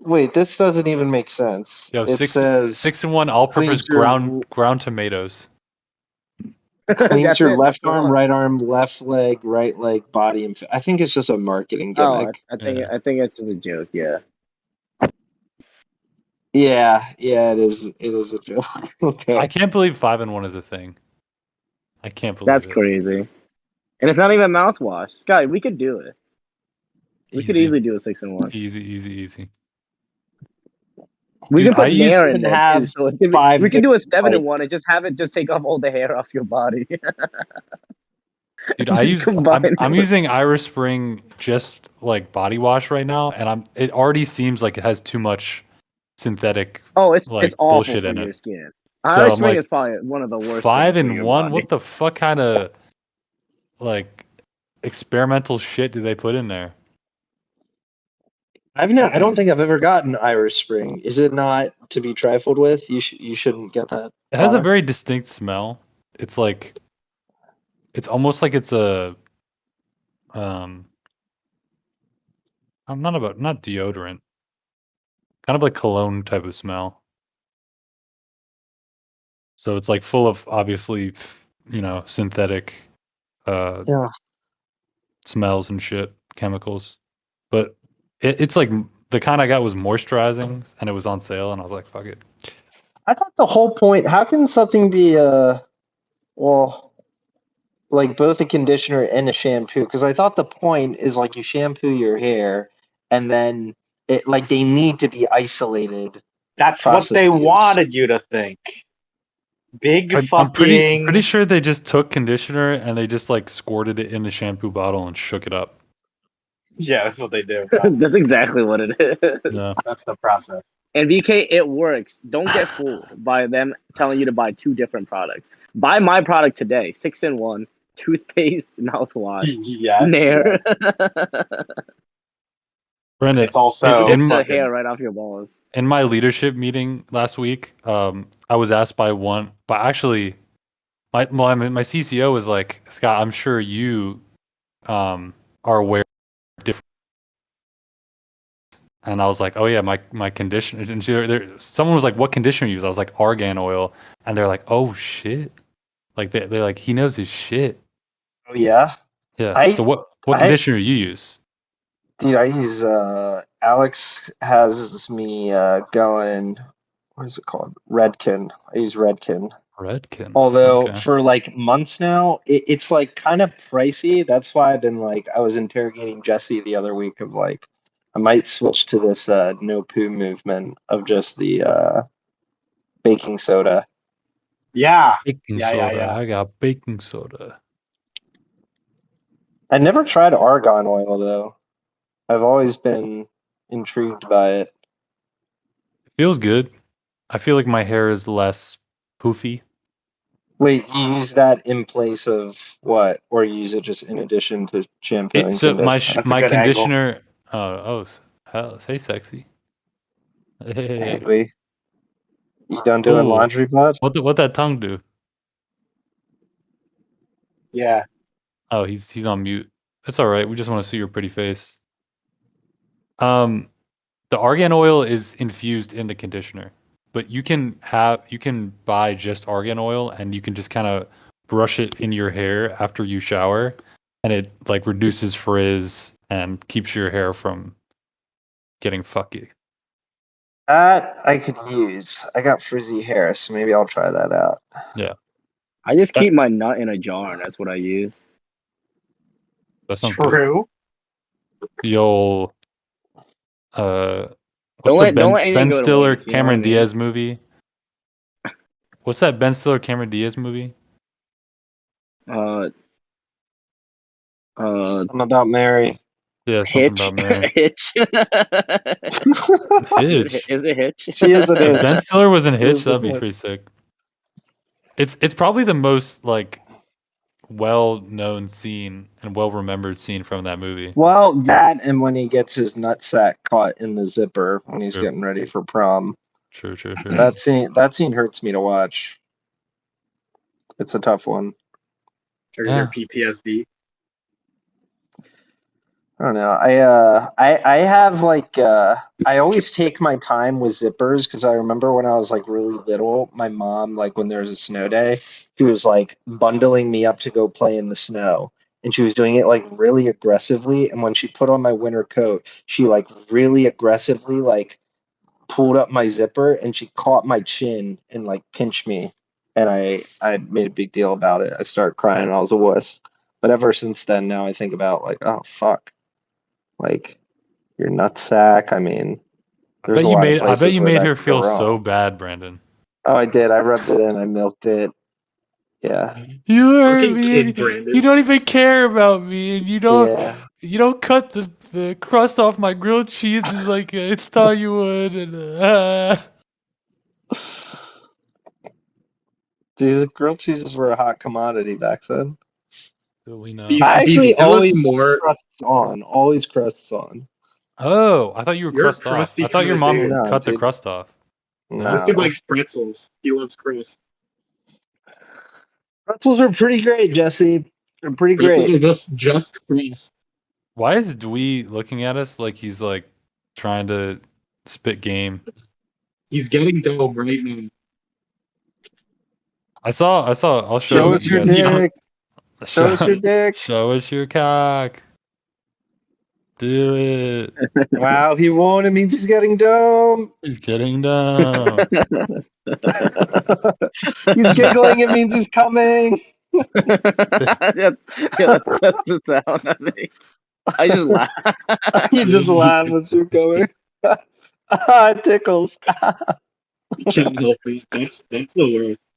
[SPEAKER 1] Wait, this doesn't even make sense.
[SPEAKER 4] Yo,
[SPEAKER 1] It
[SPEAKER 4] six
[SPEAKER 1] says
[SPEAKER 4] 6-in-1 all-purpose
[SPEAKER 1] cleans your
[SPEAKER 4] ground tomatoes.
[SPEAKER 1] cleans
[SPEAKER 3] That's
[SPEAKER 1] your
[SPEAKER 3] it. That's
[SPEAKER 1] left
[SPEAKER 3] the
[SPEAKER 1] arm,
[SPEAKER 3] one.
[SPEAKER 1] right arm, left leg, right leg, body, and I think it's just a marketing
[SPEAKER 3] Oh, I,
[SPEAKER 1] gimmick.
[SPEAKER 3] I think
[SPEAKER 4] Yeah.
[SPEAKER 3] I think it's a joke. Yeah.
[SPEAKER 1] Yeah, it is. It is a joke. Okay.
[SPEAKER 4] I can't believe 5-in-1 is a thing. I can't believe
[SPEAKER 3] That's
[SPEAKER 4] it.
[SPEAKER 3] crazy. And it's not even mouthwash. Sky, we could do it. We could
[SPEAKER 4] Easy.
[SPEAKER 3] easily do a 6-in-1.
[SPEAKER 4] Easy.
[SPEAKER 3] We
[SPEAKER 4] Dude,
[SPEAKER 3] can put hair
[SPEAKER 1] to
[SPEAKER 3] in there
[SPEAKER 1] have
[SPEAKER 3] too, so it could be,
[SPEAKER 1] 5
[SPEAKER 3] we can do a
[SPEAKER 1] different, like,
[SPEAKER 3] 7-in-1 and just have it just take off all the hair off your body.
[SPEAKER 4] Dude,
[SPEAKER 3] Just combine
[SPEAKER 4] I'm
[SPEAKER 3] it.
[SPEAKER 4] using Irish Spring just like body wash right now, and it already seems like it has too much synthetic
[SPEAKER 3] Oh, it's
[SPEAKER 4] like
[SPEAKER 3] awful
[SPEAKER 4] bullshit
[SPEAKER 3] for
[SPEAKER 4] in
[SPEAKER 3] your
[SPEAKER 4] it.
[SPEAKER 3] skin.
[SPEAKER 4] So
[SPEAKER 3] Irish
[SPEAKER 4] I'm
[SPEAKER 3] Spring
[SPEAKER 4] like,
[SPEAKER 3] is probably one of the worst
[SPEAKER 4] five
[SPEAKER 3] things for
[SPEAKER 4] in
[SPEAKER 3] your
[SPEAKER 4] one.
[SPEAKER 3] body.
[SPEAKER 4] What the fuck kind of like experimental shit do they put in there?
[SPEAKER 1] I don't think I've ever gotten Irish Spring. Is it not to be trifled with? You shouldn't get that
[SPEAKER 4] It has a
[SPEAKER 1] product.
[SPEAKER 4] very distinct smell. It's like it's almost like it's a I'm not deodorant. Kind of like cologne type of smell. So it's like full of obviously, synthetic
[SPEAKER 1] Yeah.
[SPEAKER 4] smells and shit, chemicals. But it's like the kind I got was moisturizing and it was on sale and I was like, fuck it.
[SPEAKER 1] I thought the whole point. How can something be well, like both a conditioner and a shampoo? Because I thought the point is like you shampoo your hair, and then it like they need to be isolated
[SPEAKER 2] That's what they
[SPEAKER 1] processes.
[SPEAKER 2] wanted you to think. Big
[SPEAKER 4] I'm pretty
[SPEAKER 2] fucking.
[SPEAKER 4] sure they just took conditioner and they just like squirted it in the shampoo bottle and shook it up.
[SPEAKER 2] Yeah, that's what they do.
[SPEAKER 3] That's exactly what it is.
[SPEAKER 4] Yeah.
[SPEAKER 2] That's the process.
[SPEAKER 3] And VK, it works. Don't get fooled by them telling you to buy 2 different products. Buy my product today, 6-in-1, toothpaste, mouthwash,
[SPEAKER 2] Yes.
[SPEAKER 3] Nair.
[SPEAKER 4] Brendan,
[SPEAKER 2] It's also
[SPEAKER 3] It'll get the
[SPEAKER 2] fucking-
[SPEAKER 3] hair right off your balls.
[SPEAKER 4] in my leadership meeting last week, I was asked by actually my CCO was like, Scott, I'm sure you are aware of different. And I was like, oh yeah, my conditioner. And someone was like, what conditioner you use? I was like, argan oil. And they're like, oh shit. Like they're like, he knows his shit.
[SPEAKER 1] Oh yeah,
[SPEAKER 4] Yeah. So what conditioner you use?
[SPEAKER 1] dude, I use Alex has me going. What is it called? Redken. I use Redken.
[SPEAKER 4] Redken.
[SPEAKER 1] Although
[SPEAKER 4] Okay.
[SPEAKER 1] for like months now, it's like kind of pricey. That's why I've been like, I was interrogating Jesse the other week of like, I might switch to this nopoo movement of just the baking soda.
[SPEAKER 2] Yeah.
[SPEAKER 4] Baking
[SPEAKER 2] Yeah,
[SPEAKER 4] soda.
[SPEAKER 2] yeah.
[SPEAKER 4] I got baking soda.
[SPEAKER 1] I never tried argan oil though. I've always been intrigued by it.
[SPEAKER 4] It feels good. I feel like my hair is less poofy.
[SPEAKER 1] Wait, you use that in place of what, or you use it just in addition to shampoo and
[SPEAKER 4] So my
[SPEAKER 1] conditioner?
[SPEAKER 2] That's a
[SPEAKER 4] my
[SPEAKER 2] good angle.
[SPEAKER 4] conditioner. Hell, hey sexy.
[SPEAKER 1] Hey,
[SPEAKER 4] Hey.
[SPEAKER 1] you done doing
[SPEAKER 4] Ooh.
[SPEAKER 1] laundry, bud?
[SPEAKER 4] What that tongue do?
[SPEAKER 2] Yeah.
[SPEAKER 4] Oh, he's on mute. That's all right. We just want to see your pretty face. The argan oil is infused in the conditioner, but you can buy just argan oil and you can just kind of brush it in your hair after you shower, and it like reduces frizz and keeps your hair from getting fucky.
[SPEAKER 1] That I could use. I got frizzy hair, so maybe I'll try that out.
[SPEAKER 4] Yeah,
[SPEAKER 3] I just keep my nut in a jar, and that's what I use.
[SPEAKER 4] that sounds good.
[SPEAKER 2] True.
[SPEAKER 4] The old what's
[SPEAKER 3] Don't
[SPEAKER 4] the
[SPEAKER 3] let anything
[SPEAKER 4] Ben
[SPEAKER 3] go to
[SPEAKER 4] Stiller
[SPEAKER 3] waste, you know
[SPEAKER 4] Cameron
[SPEAKER 3] what I mean?
[SPEAKER 4] Diaz movie? What's that Ben Stiller Cameron Diaz movie?
[SPEAKER 3] Uh,
[SPEAKER 1] I'm about Mary.
[SPEAKER 4] Yeah, something
[SPEAKER 3] Hitch.
[SPEAKER 4] about Mary.
[SPEAKER 3] Hitch.
[SPEAKER 4] Hitch.
[SPEAKER 3] Is it Hitch?
[SPEAKER 1] She is an
[SPEAKER 4] If
[SPEAKER 1] itch.
[SPEAKER 4] Ben Stiller was in
[SPEAKER 1] She
[SPEAKER 4] Hitch,
[SPEAKER 1] is an
[SPEAKER 4] that'd be
[SPEAKER 1] itch.
[SPEAKER 4] pretty sick. It's probably the most like well-known scene and well-remembered scene from that movie.
[SPEAKER 1] Well, that and when he gets his nutsack caught in the zipper when he's
[SPEAKER 4] True.
[SPEAKER 1] getting ready for prom.
[SPEAKER 4] True.
[SPEAKER 1] That scene hurts me to watch. It's a tough one.
[SPEAKER 2] Triggers your PTSD.
[SPEAKER 1] I don't know. I have like I always take my time with zippers because I remember when I was like really little, my mom, like when there was a snow day, she was like bundling me up to go play in the snow. And she was doing it like really aggressively. And when she put on my winter coat, she like really aggressively like pulled up my zipper and she caught my chin and like pinched me. And I made a big deal about it. I started crying and I was a wuss. But ever since then, now I think about like, oh fuck. Like your nutsack. I mean, there's a lot of
[SPEAKER 4] I bet
[SPEAKER 1] places
[SPEAKER 4] you
[SPEAKER 1] where
[SPEAKER 4] made
[SPEAKER 1] that
[SPEAKER 4] her
[SPEAKER 1] could go
[SPEAKER 4] feel so
[SPEAKER 1] wrong.
[SPEAKER 4] bad, Brandon.
[SPEAKER 1] Oh, I did. I rubbed it in. I milked it. Yeah.
[SPEAKER 4] You hurt
[SPEAKER 2] Fucking
[SPEAKER 4] me.
[SPEAKER 2] kid
[SPEAKER 4] And
[SPEAKER 2] Brandon.
[SPEAKER 4] you don't even care about me, and you don't cut the crust off my grilled cheeses like I thought you would. And
[SPEAKER 1] Dude, the grilled cheeses were a hot commodity back then.
[SPEAKER 4] we know.
[SPEAKER 2] These
[SPEAKER 1] I actually
[SPEAKER 2] tell us
[SPEAKER 1] always
[SPEAKER 2] more.
[SPEAKER 1] crusts on. Always crusts on.
[SPEAKER 4] Oh, I thought you were
[SPEAKER 2] You're a
[SPEAKER 4] crust off.
[SPEAKER 2] crusty
[SPEAKER 4] I thought your
[SPEAKER 2] kind of
[SPEAKER 4] mom
[SPEAKER 2] dude.
[SPEAKER 1] No,
[SPEAKER 4] cut the
[SPEAKER 1] dude.
[SPEAKER 4] crust off.
[SPEAKER 1] No.
[SPEAKER 2] This dude likes pretzels. He loves crust.
[SPEAKER 1] Pretzels are pretty great, Jesse. They're pretty
[SPEAKER 2] Pretzels
[SPEAKER 1] great.
[SPEAKER 2] are just crust.
[SPEAKER 4] Why is Dwee looking at us like he's like trying to spit game?
[SPEAKER 2] He's getting dome right now.
[SPEAKER 4] I'll show
[SPEAKER 1] Show
[SPEAKER 4] you
[SPEAKER 1] us your
[SPEAKER 4] guys.
[SPEAKER 1] dick. Show us your dick.
[SPEAKER 4] Show us your cock. Do it.
[SPEAKER 1] Wow, he won't. It means he's getting dome.
[SPEAKER 4] He's getting down.
[SPEAKER 1] He's giggling. It means he's coming.
[SPEAKER 3] That's the sound, I think. I just laugh.
[SPEAKER 1] You just laugh as you're going. It tickles.
[SPEAKER 2] Can't help it. That's the worst.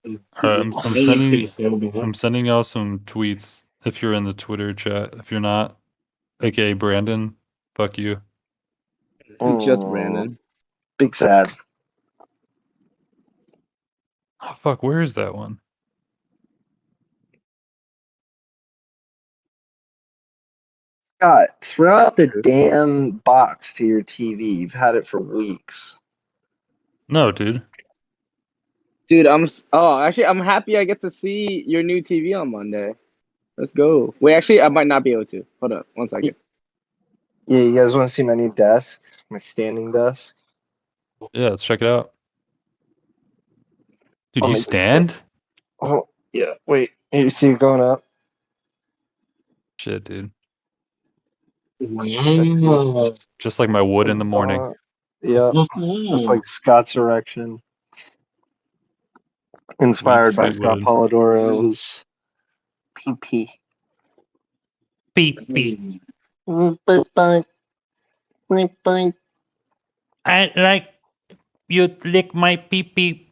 [SPEAKER 4] Alright,
[SPEAKER 2] I'm
[SPEAKER 4] I'm sending y'all some tweets if you're in the Twitter chat. If you're not, aka Brandon, Fuck you.
[SPEAKER 3] Just
[SPEAKER 1] Oh,
[SPEAKER 3] Brandon.
[SPEAKER 1] big sad.
[SPEAKER 4] Oh, fuck, where is that one?
[SPEAKER 1] Scott, throw out the damn box to your TV. You've had it for weeks.
[SPEAKER 4] No, dude.
[SPEAKER 3] Dude, actually, I'm happy I get to see your new TV on Monday. Let's go. Wait, actually, I might not be able to. Hold up, 1 second.
[SPEAKER 1] Yeah, you guys want to see my new desk? My standing desk?
[SPEAKER 4] Yeah, let's check it out. Dude,
[SPEAKER 1] I'll
[SPEAKER 4] you
[SPEAKER 1] make it
[SPEAKER 4] stand?
[SPEAKER 1] Oh, yeah. Wait, you see it going up?
[SPEAKER 4] Shit, dude.
[SPEAKER 2] Wow.
[SPEAKER 4] Just like my wood in the morning.
[SPEAKER 1] Yeah, just like Scott's erection. Inspired by
[SPEAKER 4] Sweet
[SPEAKER 1] Scott
[SPEAKER 4] wood.
[SPEAKER 1] Polidoro's PP.
[SPEAKER 4] Beep, beep. I like you lick my pee pee.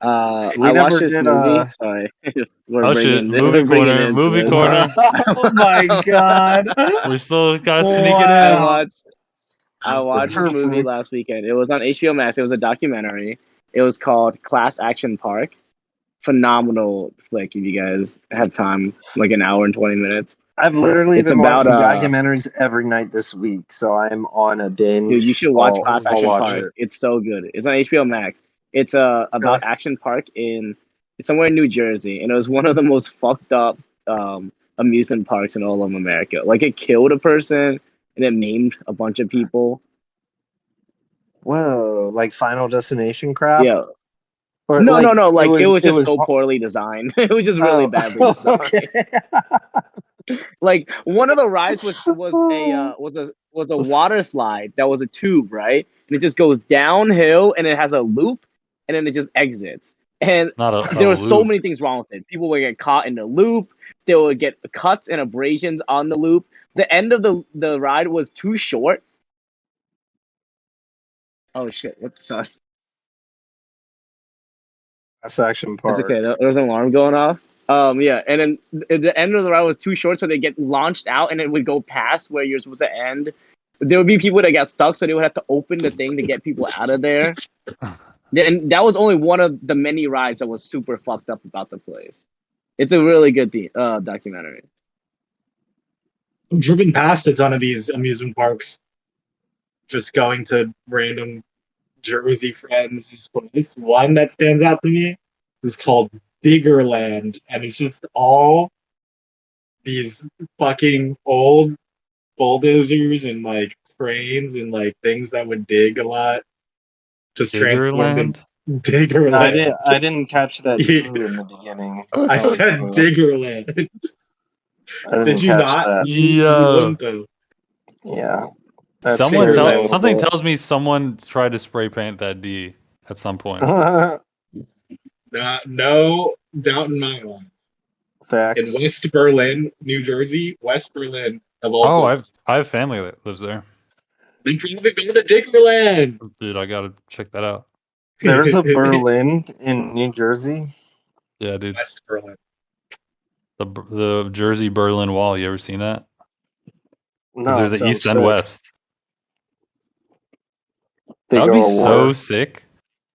[SPEAKER 1] We
[SPEAKER 3] I watched
[SPEAKER 1] never
[SPEAKER 3] this
[SPEAKER 1] did
[SPEAKER 3] movie. Sorry,
[SPEAKER 4] Oh shit,
[SPEAKER 3] we're bringing it into
[SPEAKER 4] movie
[SPEAKER 3] this.
[SPEAKER 4] corner.
[SPEAKER 1] Oh my god.
[SPEAKER 4] We still gotta sneak it
[SPEAKER 3] I
[SPEAKER 4] in.
[SPEAKER 1] Wow.
[SPEAKER 3] watched this movie
[SPEAKER 1] Perfect.
[SPEAKER 3] last weekend. It was on HBO Max. It was a documentary. It was called Class Action Park. Phenomenal flick if you guys have time, like an hour and 20 minutes.
[SPEAKER 1] I've literally
[SPEAKER 3] It's
[SPEAKER 1] been
[SPEAKER 3] about
[SPEAKER 1] watching documentaries every night this week, so I'm on a binge.
[SPEAKER 3] dude, you should watch Class
[SPEAKER 1] I'll
[SPEAKER 3] Action
[SPEAKER 1] watch
[SPEAKER 3] Park.
[SPEAKER 1] it.
[SPEAKER 3] It's so good. It's on HBO Max. It's about
[SPEAKER 1] Okay.
[SPEAKER 3] Action Park it's somewhere in New Jersey, and it was one of the most fucked up amusement parks in all of America. Like it killed a person and it maimed a bunch of people.
[SPEAKER 1] Whoa, like Final Destination crap?
[SPEAKER 3] Yeah.
[SPEAKER 1] Or
[SPEAKER 3] No,
[SPEAKER 1] like
[SPEAKER 3] like it was
[SPEAKER 1] it
[SPEAKER 3] just
[SPEAKER 1] was
[SPEAKER 3] so poorly designed. It was just really
[SPEAKER 1] oh
[SPEAKER 3] badly designed.
[SPEAKER 1] okay.
[SPEAKER 3] Like one of the rides was a water slide that was a tube, right? And it just goes downhill and it has a loop and then it just exits. And
[SPEAKER 4] Not a
[SPEAKER 3] there were so
[SPEAKER 4] loop.
[SPEAKER 3] many things wrong with it. People would get caught in the loop. They would get cuts and abrasions on the loop. The end of the ride was too short. Oh shit! Sorry.
[SPEAKER 1] That's Action
[SPEAKER 3] It's
[SPEAKER 1] Park.
[SPEAKER 3] okay. There was an alarm going off. Yeah, and then the end of the ride was too short, so they get launched out, and it would go past where you're supposed to end. There would be people that got stuck, so they would have to open the thing to get people out of there. And that was only one of the many rides that was super fucked up about the place. It's a really good documentary.
[SPEAKER 2] I've driven past a ton of these amusement parks, just going to random Jersey friends' place. One that stands out to me is called Diggerland, and it's just all these fucking old bulldozers and like cranes and like things that would dig a lot, just transformed in
[SPEAKER 4] Diggerland?
[SPEAKER 2] Diggerland.
[SPEAKER 1] I didn't catch that D in the beginning.
[SPEAKER 2] I said
[SPEAKER 1] Oh,
[SPEAKER 2] Diggerland.
[SPEAKER 1] I
[SPEAKER 2] Did
[SPEAKER 1] didn't
[SPEAKER 2] you
[SPEAKER 1] catch
[SPEAKER 2] not?
[SPEAKER 1] that.
[SPEAKER 2] You
[SPEAKER 4] Yeah.
[SPEAKER 2] wouldn't have.
[SPEAKER 1] Yeah. That's
[SPEAKER 4] Something
[SPEAKER 3] Diggerland.
[SPEAKER 4] tells me someone tried to spray paint that D at some point.
[SPEAKER 2] No doubt in my mind. In
[SPEAKER 1] Facts.
[SPEAKER 2] West Berlin, New Jersey, West Berlin of all
[SPEAKER 4] Oh,
[SPEAKER 2] places.
[SPEAKER 4] I have family that lives there.
[SPEAKER 2] Then probably go to Diggerland.
[SPEAKER 4] Dude, I gotta check that out.
[SPEAKER 1] There's a Berlin in New Jersey.
[SPEAKER 4] Yeah, dude.
[SPEAKER 2] West Berlin.
[SPEAKER 4] The Jersey Berlin Wall. You ever seen that? Because
[SPEAKER 1] No, it
[SPEAKER 4] there's the
[SPEAKER 1] sounds
[SPEAKER 4] east and
[SPEAKER 1] sick.
[SPEAKER 4] west.
[SPEAKER 1] They
[SPEAKER 4] That would
[SPEAKER 1] go
[SPEAKER 4] be
[SPEAKER 1] to
[SPEAKER 4] so
[SPEAKER 1] war.
[SPEAKER 4] sick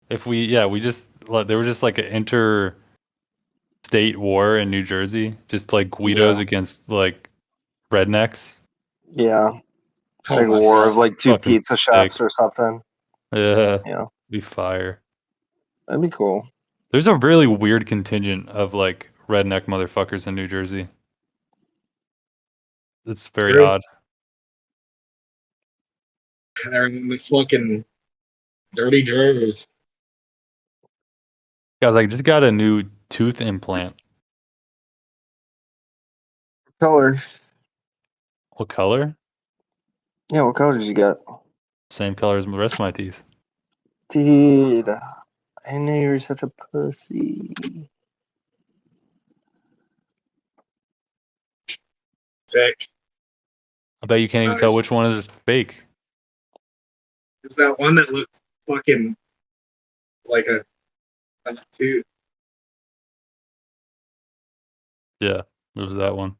[SPEAKER 4] if we just there was just like an interstate war in New Jersey, just like Guidos
[SPEAKER 1] Yeah.
[SPEAKER 4] against like rednecks.
[SPEAKER 1] Yeah.
[SPEAKER 2] Oh
[SPEAKER 1] Like
[SPEAKER 2] my
[SPEAKER 1] war of
[SPEAKER 2] god.
[SPEAKER 1] like two
[SPEAKER 4] Fucking
[SPEAKER 1] pizza shops
[SPEAKER 4] sick.
[SPEAKER 1] or something.
[SPEAKER 4] Yeah,
[SPEAKER 1] Yeah.
[SPEAKER 4] be fire.
[SPEAKER 1] That'd be cool.
[SPEAKER 4] There's a really weird contingent of like redneck motherfuckers in New Jersey. It's very
[SPEAKER 2] True.
[SPEAKER 4] odd.
[SPEAKER 2] They're in the fucking dirty drawers.
[SPEAKER 4] Guys, I just got a new tooth implant.
[SPEAKER 1] Color.
[SPEAKER 4] What color?
[SPEAKER 1] Yeah, what color did you get?
[SPEAKER 4] Same color as the rest of my teeth.
[SPEAKER 1] Dude, I knew you were such a pussy.
[SPEAKER 2] Sick.
[SPEAKER 4] I bet you can't even tell
[SPEAKER 2] Nice.
[SPEAKER 4] which one is fake.
[SPEAKER 2] There's that one that looks fucking like a tooth.
[SPEAKER 4] Yeah. It was that one.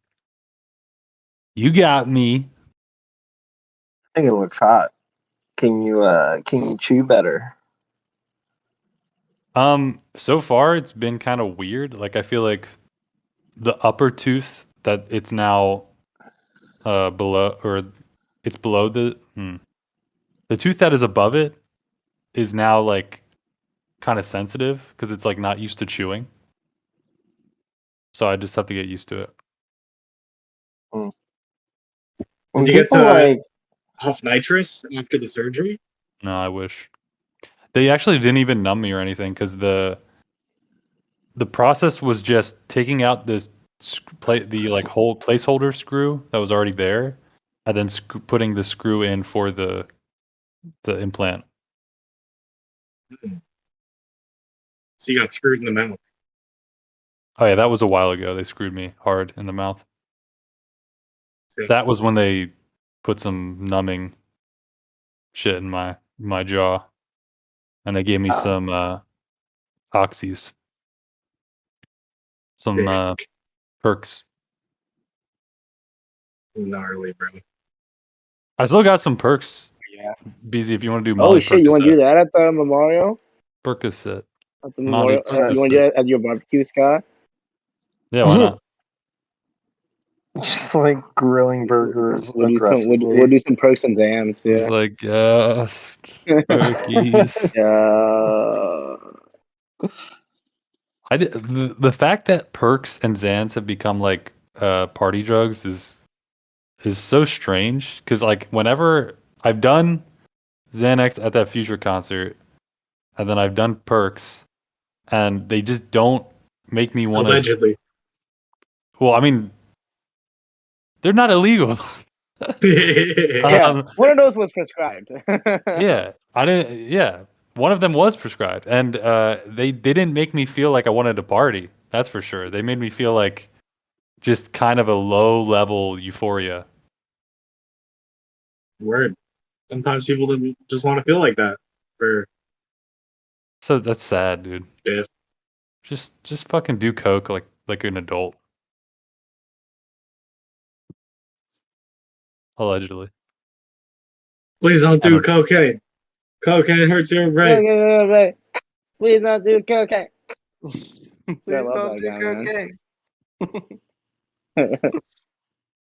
[SPEAKER 4] You got me.
[SPEAKER 1] I think it looks hot. Can you chew better?
[SPEAKER 4] So far it's been kind of weird. Like I feel like the upper tooth that it's now below, or it's below the tooth that is above it is now like kind of sensitive because it's like not used to chewing. So I just have to get used to it.
[SPEAKER 1] When
[SPEAKER 2] Did you get
[SPEAKER 1] people
[SPEAKER 2] to
[SPEAKER 1] like
[SPEAKER 2] huff nitrous after the surgery?
[SPEAKER 4] No, I wish. They actually didn't even numb me or anything because the process was just taking out this the like whole placeholder screw that was already there, and then putting the screw in for the implant.
[SPEAKER 2] So you got screwed in the mouth.
[SPEAKER 4] Oh yeah, that was a while ago. They screwed me hard in the mouth. That was when they put some numbing shit in my jaw, and they gave me some oxys, some perks.
[SPEAKER 2] Gnarly, bro.
[SPEAKER 4] I still got some perks.
[SPEAKER 3] Yeah.
[SPEAKER 4] BZ, if you want to do
[SPEAKER 3] Oh
[SPEAKER 4] Molly
[SPEAKER 3] shit! You want to do that at the memorial?
[SPEAKER 4] Percocet.
[SPEAKER 3] At the
[SPEAKER 4] Molly
[SPEAKER 3] memorial? You want to do that at your barbecue, Scott?
[SPEAKER 4] Yeah, why not?
[SPEAKER 1] just like grilling burgers
[SPEAKER 3] We'll
[SPEAKER 1] aggressively?
[SPEAKER 3] do some perks and zams.
[SPEAKER 4] It's
[SPEAKER 3] Yeah.
[SPEAKER 4] like, yes, turkeys. The fact that perks and Xans have become like party drugs is so strange because like whenever I've done Xanax at that Future concert and then I've done perks and they just don't make me want to.
[SPEAKER 2] Allegedly.
[SPEAKER 4] Well, I mean, they're not illegal.
[SPEAKER 3] Yeah, one of those was prescribed.
[SPEAKER 4] Yeah, I didn't. Yeah, one of them was prescribed, and they didn't make me feel like I wanted to party. That's for sure. They made me feel like just kind of a low level euphoria.
[SPEAKER 2] Word. Sometimes people just want to feel like that.
[SPEAKER 4] So that's sad, dude.
[SPEAKER 2] Yeah.
[SPEAKER 4] Just fucking do coke like an adult. Allegedly.
[SPEAKER 2] Please don't do cocaine. Cocaine hurts your brain.
[SPEAKER 3] Right. Please don't do cocaine.
[SPEAKER 1] Please
[SPEAKER 3] I love
[SPEAKER 1] don't
[SPEAKER 3] that
[SPEAKER 1] do
[SPEAKER 3] guy, man.
[SPEAKER 1] cocaine.